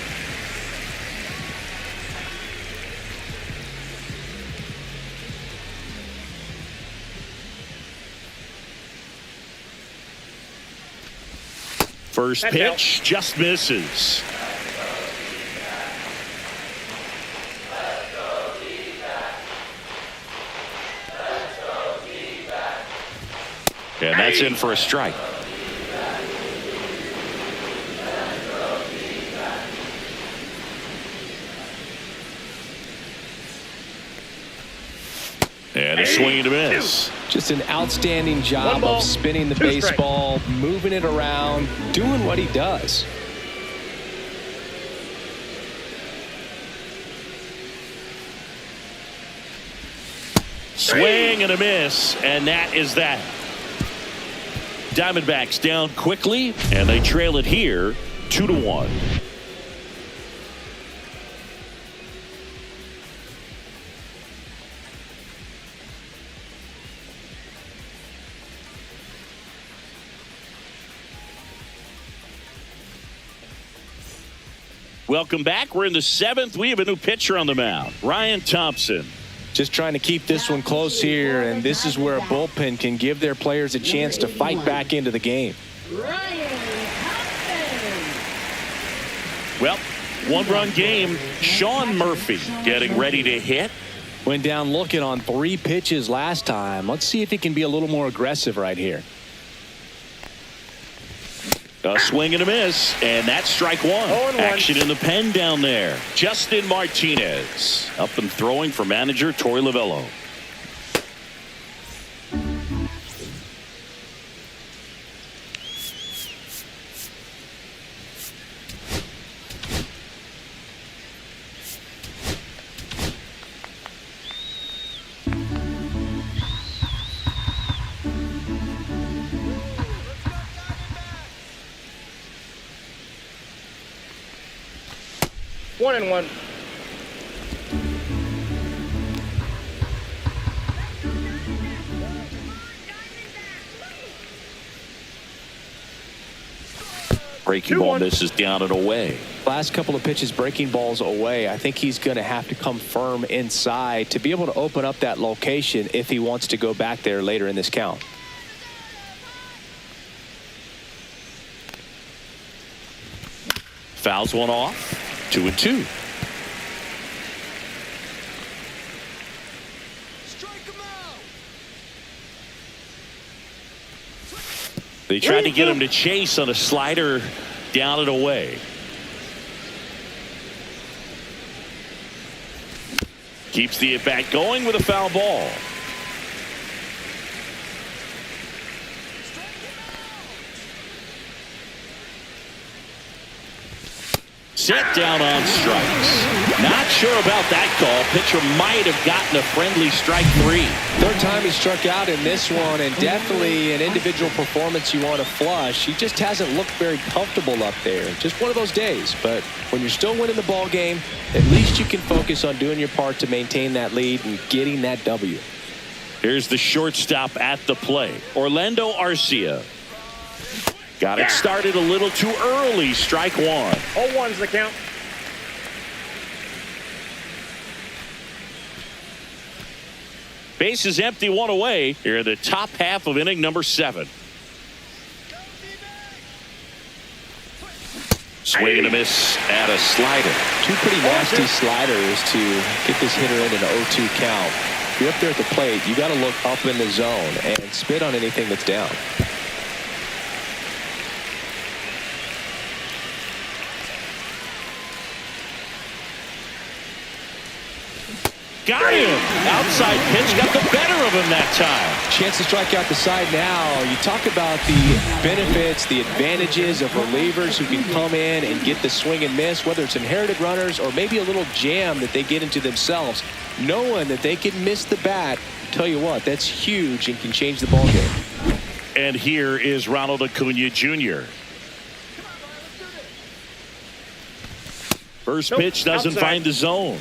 S1: First
S3: That's
S1: pitch just misses. And that's in for a strike. And a swing and a miss.
S2: Just an outstanding job
S3: 1 ball,
S2: of spinning the
S3: 2 strikes.
S2: baseball, moving it around, doing what he does.
S1: Swing and a miss, and that is that. Diamondbacks down quickly, and they trail it here 2-1. Welcome back. We're in the 7th. We have a new pitcher on the mound, Ryan Thompson.
S2: Just trying to keep this one close here, and this is where a bullpen can give their players a chance to fight back into the game.
S4: Ryan Thompson.
S1: Well, 1-run game. Sean Murphy getting ready to hit.
S2: Went down looking on 3 pitches last time. Let's see if he can be a little more aggressive right here.
S1: A swing and a miss, and that's strike one.
S3: 0-1.
S1: Action in the pen down there. Justin Martinez up and throwing for manager Torey Lovullo.
S3: One and one.
S1: Breaking ball misses down and away.
S2: Last couple of pitches breaking balls away. I think he's going to have to come firm inside to be able to open up that location if he wants to go back there later in this count.
S1: Fouls one off. 2-2. They tried to get him to chase on a slider down and away. Keeps the at-bat going with a foul ball. Set down on strikes. Not sure about that call. Pitcher might have gotten a friendly strike three.
S2: Third time he struck out in this one, and definitely an individual performance you want to flush. He just hasn't looked very comfortable up there. Just one of those days. But when you're still winning the ball game, at least you can focus on doing your part to maintain that lead and getting that W.
S1: Here's the shortstop at the plate, Orlando Arcia. Got it started a little too early. Strike one.
S3: 0-1's the count.
S1: Base is empty, one away here in the top half of inning number 7. Swing and a miss at a slider.
S2: Two pretty nasty sliders to get this hitter in an 0-2 count. If you're up there at the plate, you got to look up in the zone and spit on anything that's down.
S1: Got him. Outside pitch got the better of him that time.
S2: Chance to strike out the side now. You talk about the benefits, the advantages of relievers who can come in and get the swing and miss, whether it's inherited runners or maybe a little jam that they get into themselves. Knowing that they can miss the bat, tell you what, that's huge and can change the ball game.
S1: And here is Ronald Acuna Jr. First pitch doesn't find the zone.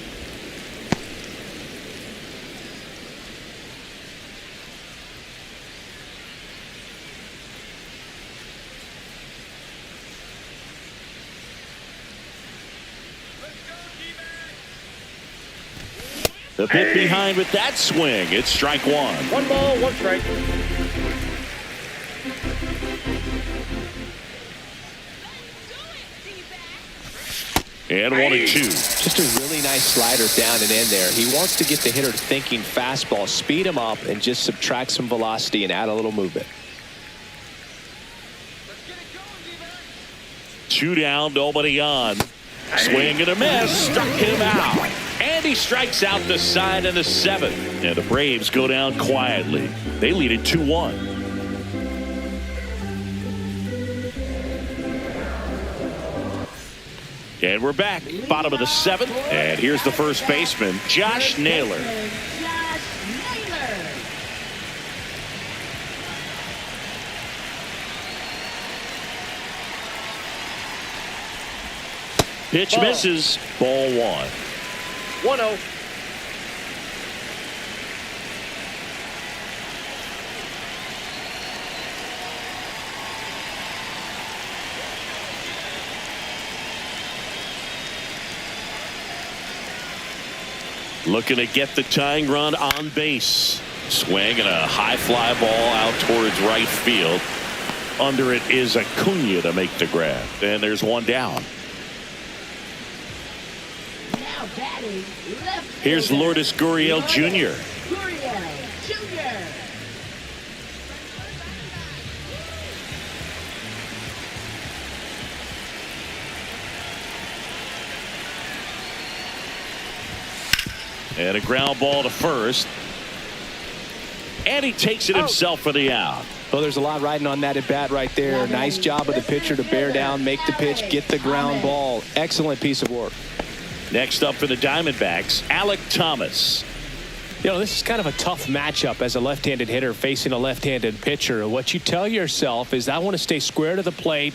S1: The bit behind with that swing. It's strike one.
S3: 1 ball, 1 strike.
S1: And 1-2.
S2: Just a really nice slider down and in there. He wants to get the hitter thinking fastball, speed him up, and just subtract some velocity and add a little movement.
S1: 2 down, nobody on. Swing and a miss. Struck him out. And he strikes out the side in the 7th. And the Braves go down quietly. They lead it 2-1. And we're back. Bottom of the 7th. And here's the first baseman, Josh Naylor. Pitch misses. Ball 1.
S3: 1-0.
S1: Looking to get the tying run on base. Swing and a high fly ball out towards right field. Under it is Acuna to make the grab. And there's one down. Here's Lourdes Gurriel Jr. And a ground ball to first. And he takes it himself for the out.
S2: Well, there's a lot riding on that at bat right there. Nice job of the pitcher to bear down, make the pitch, get the ground ball. Excellent piece of work.
S1: Next up for the Diamondbacks, Alek Thomas.
S2: You know, this is kind of a tough matchup as a left-handed hitter facing a left-handed pitcher. What you tell yourself is, I want to stay square to the plate,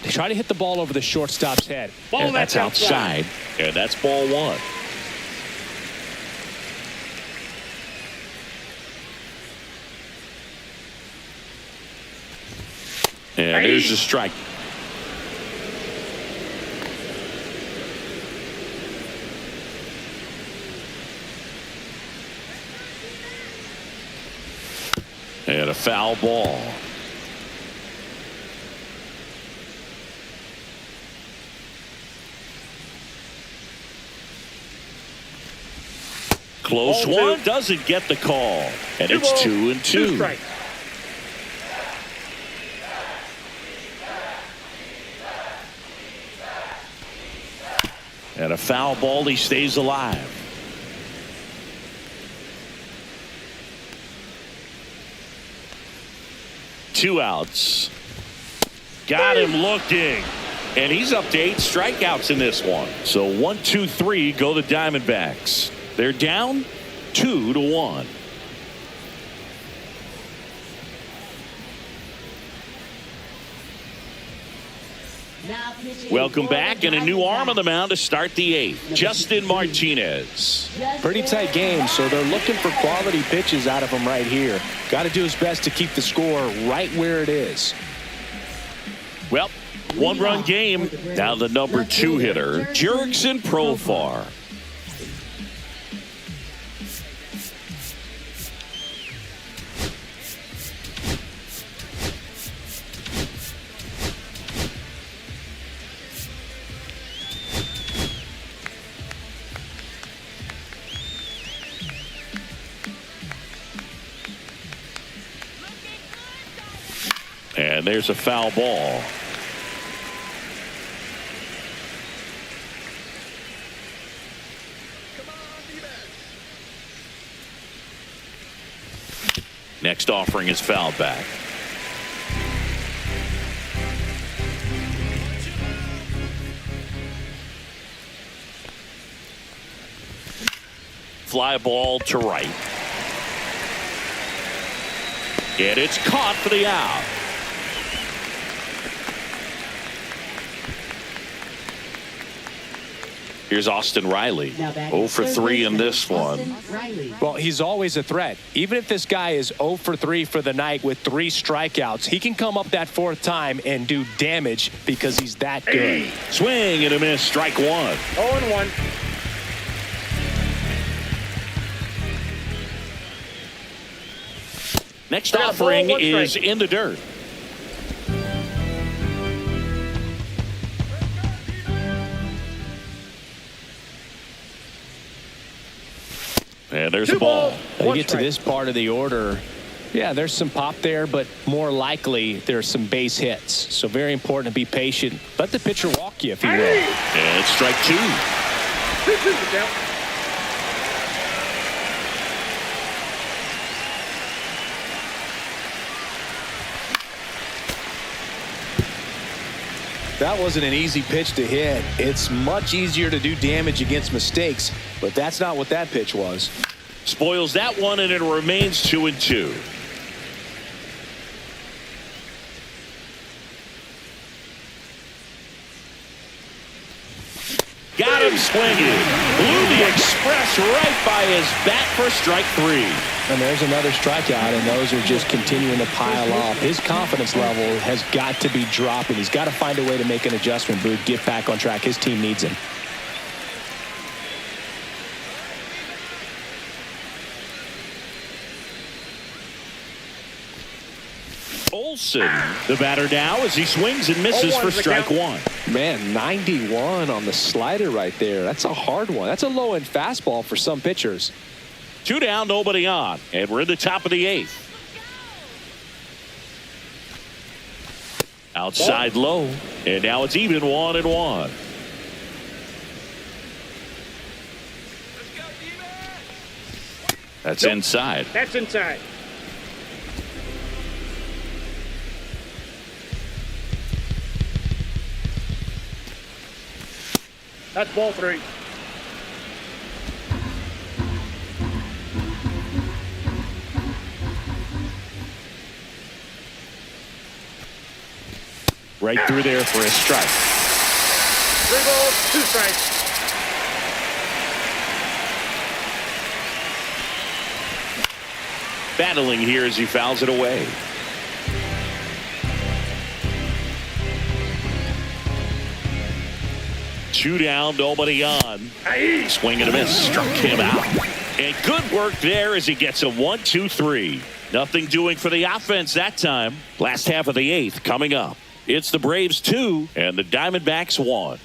S2: try to hit the ball over the shortstop's head.
S1: And that's outside. And that's ball one. And there's the strike. And a foul ball. Close one, doesn't get the call. And it's 2-2. And a foul ball, he stays alive. Two outs. Got him looking. And he's up to 8 strikeouts in this one. So 1, 2, 3 go the Diamondbacks. They're down 2-1. Welcome back, and a new arm on the mound to start the 8th. Justin Martinez.
S2: Pretty tight game, so they're looking for quality pitches out of him right here. Got to do his best to keep the score right where it is.
S1: Well, 1-run game. Now the number 2 hitter, Jurickson Profar. And there's a foul ball. Next offering is fouled back. Fly ball to right. And it's caught for the out. Here's Austin Riley. 0 for 3 in this one.
S2: Well, he's always a threat. Even if this guy is 0 for 3 for the night with 3 strikeouts, he can come up that 4th time and do damage because he's that good.
S1: Swing and a miss. Strike 1.
S3: 0-1.
S1: Next offering is in the dirt. And there's a ball.
S2: You get to this part of the order. Yeah, there's some pop there, but more likely there's some base hits. So very important to be patient. Let the pitcher walk you if he will.
S1: And it's strike 2.
S2: That wasn't an easy pitch to hit. It's much easier to do damage against mistakes, but that's not what that pitch was.
S1: Spoils that one, and it remains 2-2. Got him swinging. Blew the express right by his bat for strike 3.
S2: And there's another strikeout, and those are just continuing to pile up. His confidence level has got to be dropping. He's got to find a way to make an adjustment, Boog, get back on track. His team needs him.
S1: Olsen, the batter now, as he swings and misses for strike 1.
S2: Man, 91 on the slider right there. That's a hard one. That's a low-end fastball for some pitchers.
S1: 2 down, nobody on, and we're in the top of the 8th. Outside low, and now it's even 1-1. That's
S3: Nope.
S1: inside.
S3: That's inside. That's ball 3.
S1: Right through there for a strike.
S3: 3 balls, 2 strikes.
S1: Battling here as he fouls it away. Two down, nobody on.
S3: Aye.
S1: Swing and a miss. Struck him out. And good work there as he gets a 1-2-3. Nothing doing for the offense that time. Last half of the 8th coming up. It's the Braves 2 and the Diamondbacks 1.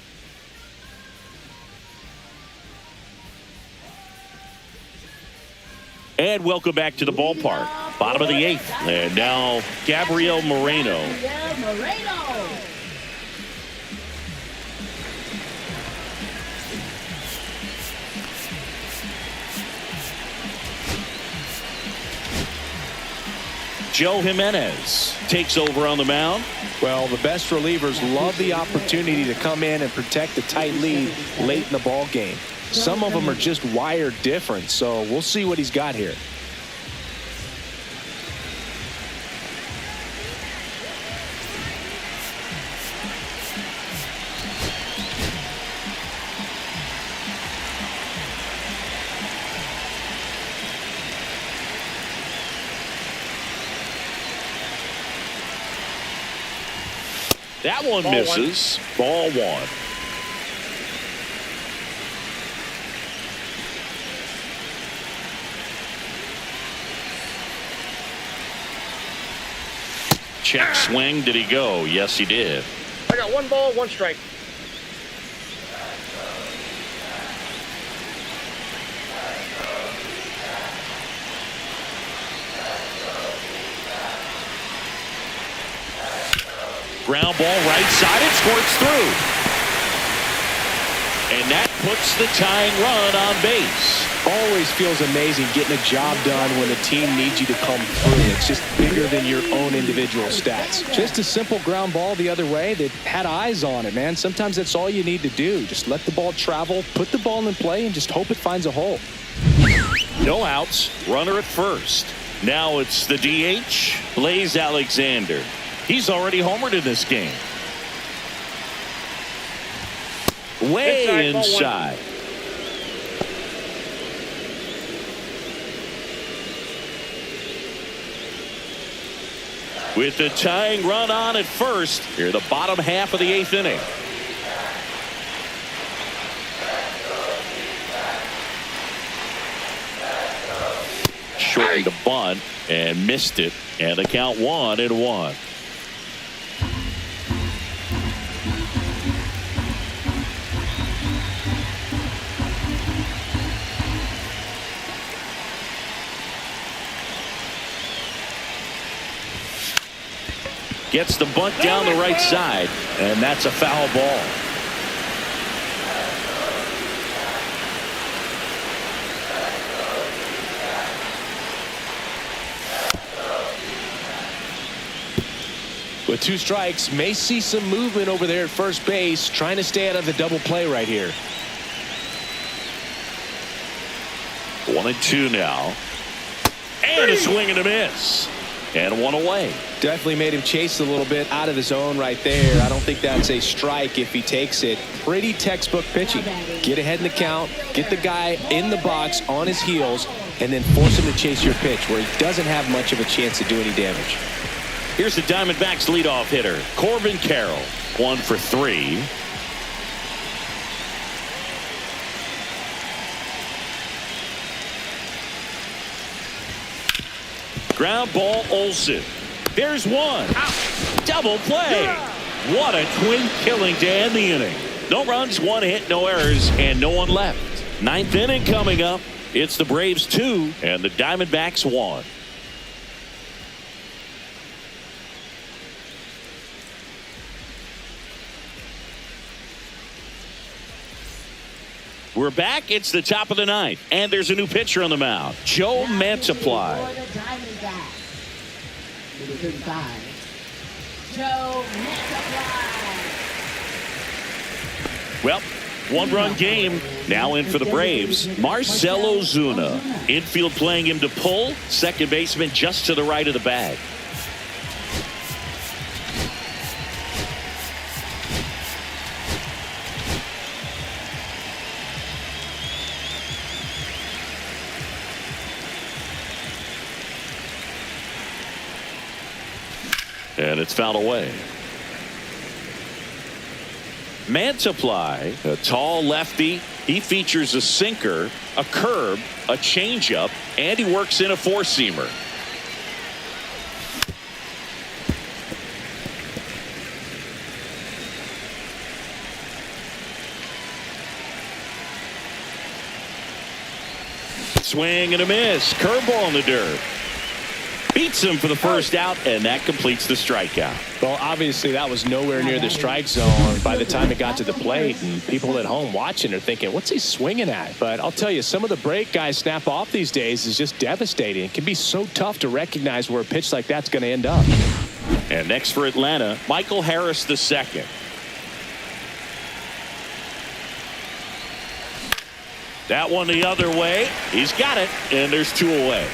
S1: And welcome back to the ballpark. Bottom of the 8th. And now Gabriel Moreno.
S4: Gabriel Moreno.
S1: Joe Jimenez takes over on the mound.
S2: Well, the best relievers love the opportunity to come in and protect a tight lead late in the ball game. Some of them are just wired different, so we'll see what he's got here.
S1: That one misses. Ball 1. Check swing. Did he go? Yes, he did.
S3: I got 1 ball, 1 strike.
S1: Ground ball right side. It squirts through. And that puts the tying run on base.
S2: Always feels amazing getting a job done when the team needs you to come through. It's just bigger than your own individual stats. Just a simple ground ball the other way. They had eyes on it, man. Sometimes that's all you need to do. Just let the ball travel, put the ball in play, and just hope it finds a hole.
S1: No outs. Runner at first. Now it's the DH, Blaze Alexander. He's already homered in this game. Way inside. With the tying run on at first, here the bottom half of the 8th inning. Shortened the bunt and missed it, and the count 1-1. Gets the bunt down the right side, and that's a foul ball.
S2: With 2 strikes, may see some movement over there at first base, trying to stay out of the double play right here.
S1: 1-2 now. And a swing and a miss. And 1 away.
S2: Definitely made him chase a little bit out of his own right there. I don't think that's a strike if he takes it. Pretty textbook pitching. Get ahead in the count, get the guy in the box on his heels, and then force him to chase your pitch where he doesn't have much of a chance to do any damage.
S1: Here's the Diamondbacks leadoff hitter, Corbin Carroll. 1 for 3. Ground ball, Olsen. There's 1. Double play. What a twin killing to end the inning. No runs, 1 hit, no errors, and no one left. 9th inning coming up. It's the Braves 2 and the Diamondbacks 1. We're back. It's the top of the ninth, and there's a new pitcher on the mound, Joe Mantiply.
S4: For the Diamondbacks. Number 35. Joe Mantiply.
S1: Well, one-run game now in for the Braves. Marcell Ozuna. Infield playing him to pull. Second baseman just to the right of the bag. And it's fouled away. Mantiply, a tall lefty. He features a sinker, a curve, a changeup, and he works in a four-seamer. Swing and a miss. Curveball in the dirt. Beats him for the first out, and that completes the strikeout.
S2: Well, obviously that was nowhere near the strike zone by the time it got to the plate, and people at home watching are thinking, what's he swinging at? But I'll tell you, some of the break guys snap off these days is just devastating. It can be so tough to recognize where a pitch like that's going to end up.
S1: And next for Atlanta, Michael Harris II. That one the other way. He's got it, and there's two away.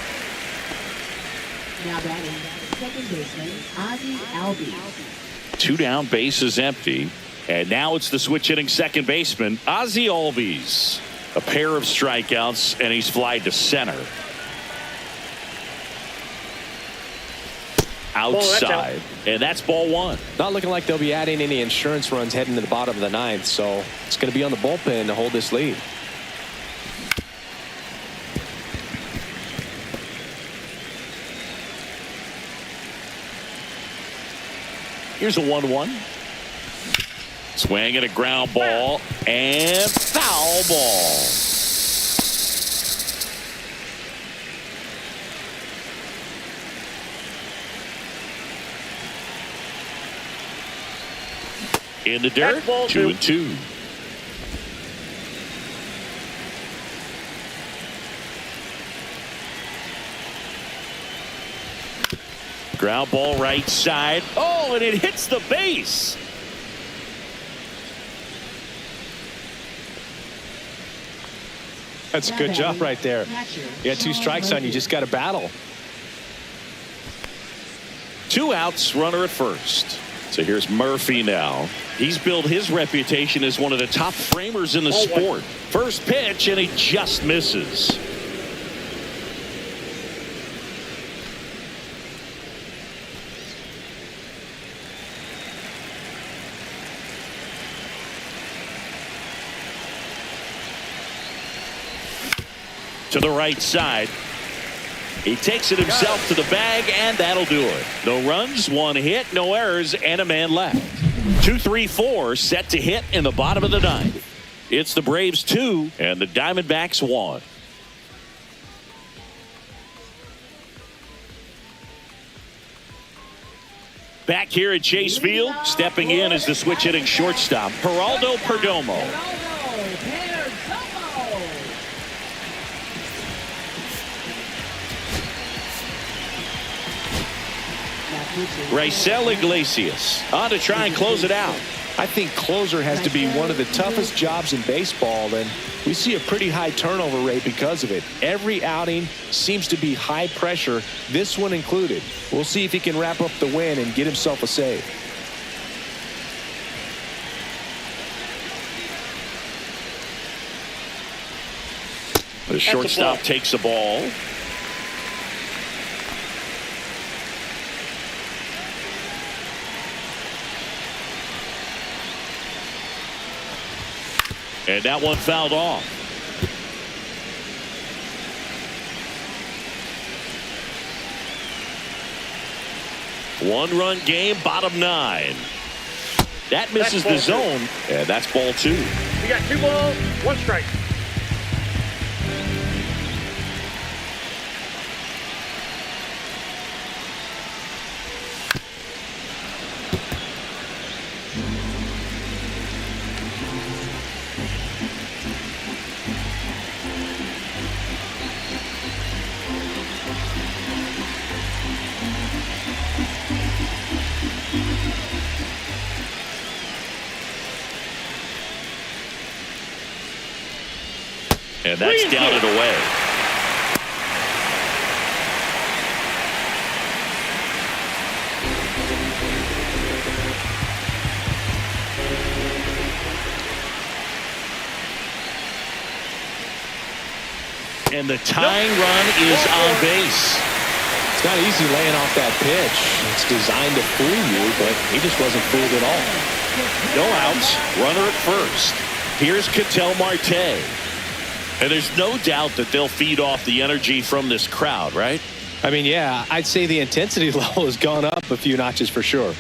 S4: Now batting second baseman, Ozzie Albies.
S1: Two down, bases empty. And now it's the switch hitting second baseman, Ozzie Albies. A pair of strikeouts, and he's flied to center. Outside. And that's ball one.
S2: Not looking like they'll be adding any insurance runs heading to the bottom of the ninth, so it's going to be on the bullpen to hold this lead.
S1: Here's a 1-1. Swing and a ground ball and foul ball. In the dirt, 2-2. Ground ball right side. Oh, and it hits the base.
S2: That's a good job right there. You got two strikes on you, just got to battle.
S1: Two outs, runner at first. So here's Murphy now. He's built his reputation as one of the top framers in the sport. First pitch, and he just misses. To the right side. He takes it himself to the bag, and that'll do it. No runs, one hit, no errors, and a man left. 2-3-4 set to hit in the bottom of the ninth. It's the Braves 2 and the Diamondbacks 1. Back here at Chase Field, stepping in as the switch hitting shortstop, Geraldo Perdomo. Raisel Iglesias on to try and close it out.
S2: I think closer has to be one of the toughest jobs in baseball, and we see a pretty high turnover rate because of it. Every outing seems to be high pressure, this one included. We'll see if he can wrap up the win and get himself a save.
S1: The shortstop takes the ball. And that one fouled off. One-run game, bottom nine. That misses the zone, and that's ball two.
S3: You got 2 balls, 1 strike.
S1: And that's down and away. And the tying run is on base.
S2: It's not easy laying off that pitch. It's designed to fool you, but he just wasn't fooled at all.
S1: No outs, runner at first. Here's Ketel Marte. And there's no doubt that they'll feed off the energy from this crowd, right?
S2: I mean, yeah, I'd say the intensity level has gone up a few notches for sure.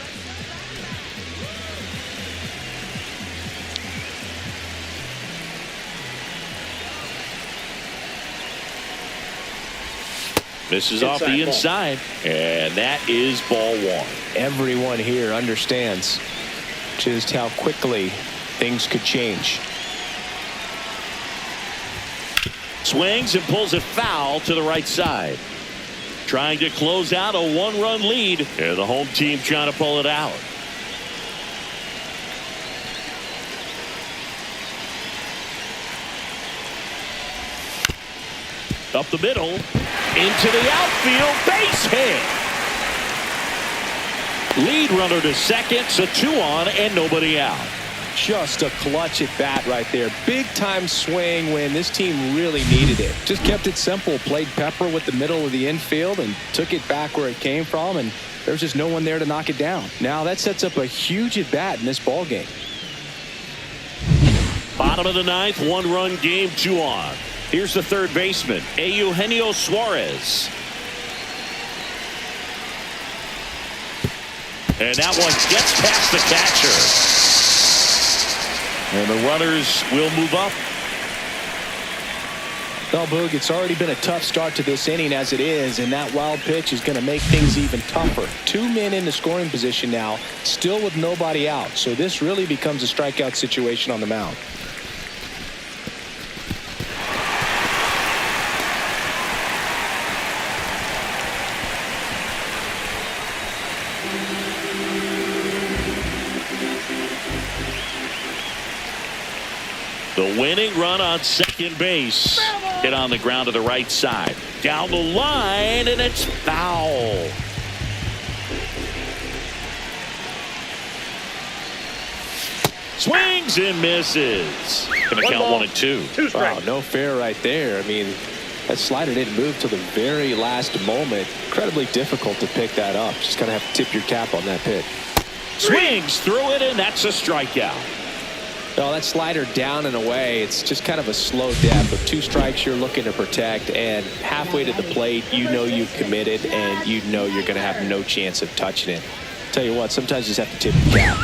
S1: Misses off the inside, and that is ball one.
S2: Everyone here understands just how quickly things could change.
S1: Swings and pulls it foul to the right side. Trying to close out a one-run lead, and the home team trying to pull it out. Up the middle, into the outfield, base hit. Lead runner to second, so 2 on and nobody out.
S2: Just a clutch at bat right there. Big time swing when this team really needed it. Just kept it simple. Played pepper with the middle of the infield and took it back where it came from, and there's just no one there to knock it down. Now that sets up a huge at bat in this ball game.
S1: Bottom of the ninth, 1-run game, 2 on. Here's the third baseman, Eugenio Suarez. And that one gets past the catcher. And the runners will move up.
S2: Well, Boog, it's already been a tough start to this inning as it is, and that wild pitch is going to make things even tougher. 2 men in the scoring position now, still with nobody out. So this really becomes a strikeout situation on the mound.
S1: The winning run on second base. Hit on the ground to the right side. Down the line, and it's foul. Swings and misses. Gonna count 1 and 2.
S2: Wow, no fair right there. I mean, that slider didn't move till the very last moment. Incredibly difficult to pick that up. Just kind of have to tip your cap on that pitch.
S1: Swings through it, and that's a strikeout.
S2: Well, that slider down and away, it's just kind of a slow death. With 2 strikes you're looking to protect, and halfway to the plate, you know you've committed, and you know you're going to have no chance of touching it. Tell you what, sometimes you just have to tip your cap.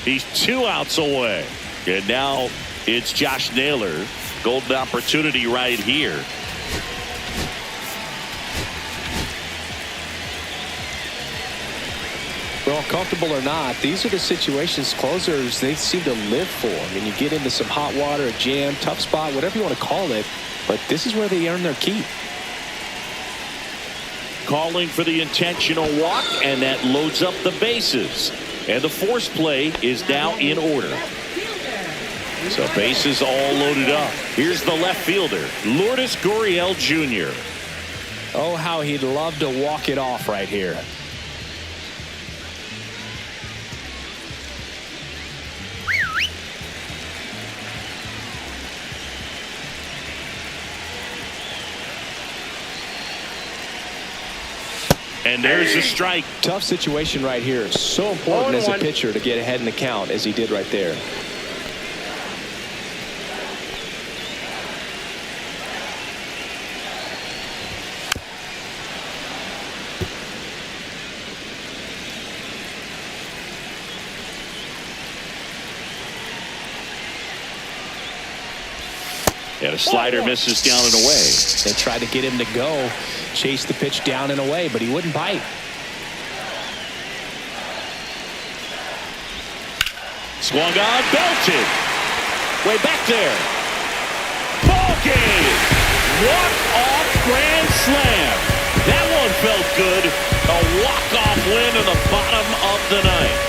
S1: He's 2 outs away. And now it's Josh Naylor. Golden opportunity right here.
S2: Well, comfortable or not, these are the situations closers they seem to live for. I mean, you get into some hot water, a jam, tough spot, whatever you want to call it, but this is where they earn their keep.
S1: Calling for the intentional walk, and that loads up the bases. And the force play is now in order. So bases all loaded up. Here's the left fielder, Lourdes Gurriel Jr.
S2: Oh, how he'd love to walk it off right here.
S1: And there's a strike.
S2: Tough situation right here. It's so important as a pitcher to get ahead in the count as he did right there.
S1: And a slider misses down and away.
S2: They tried to get him to go, chase the pitch down and away, but he wouldn't bite.
S1: Swung on, belted. Way back there. Ball game. Walk-off grand slam. That one felt good. A walk-off win in the bottom of the ninth.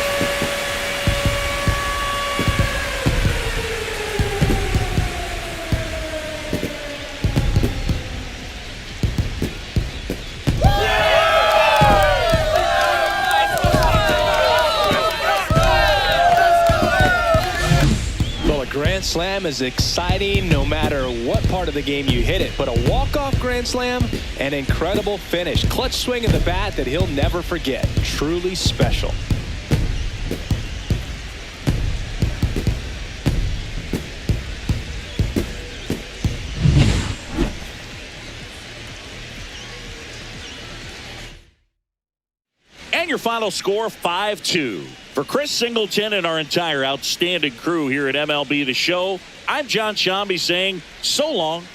S2: grand slam is exciting no matter what part of the game you hit it. But a walk-off grand slam, an incredible finish. Clutch swing of the bat that he'll never forget. Truly special.
S1: And your final score, 5-2. For Chris Singleton and our entire outstanding crew here at MLB The Show, I'm John Shambi saying so long.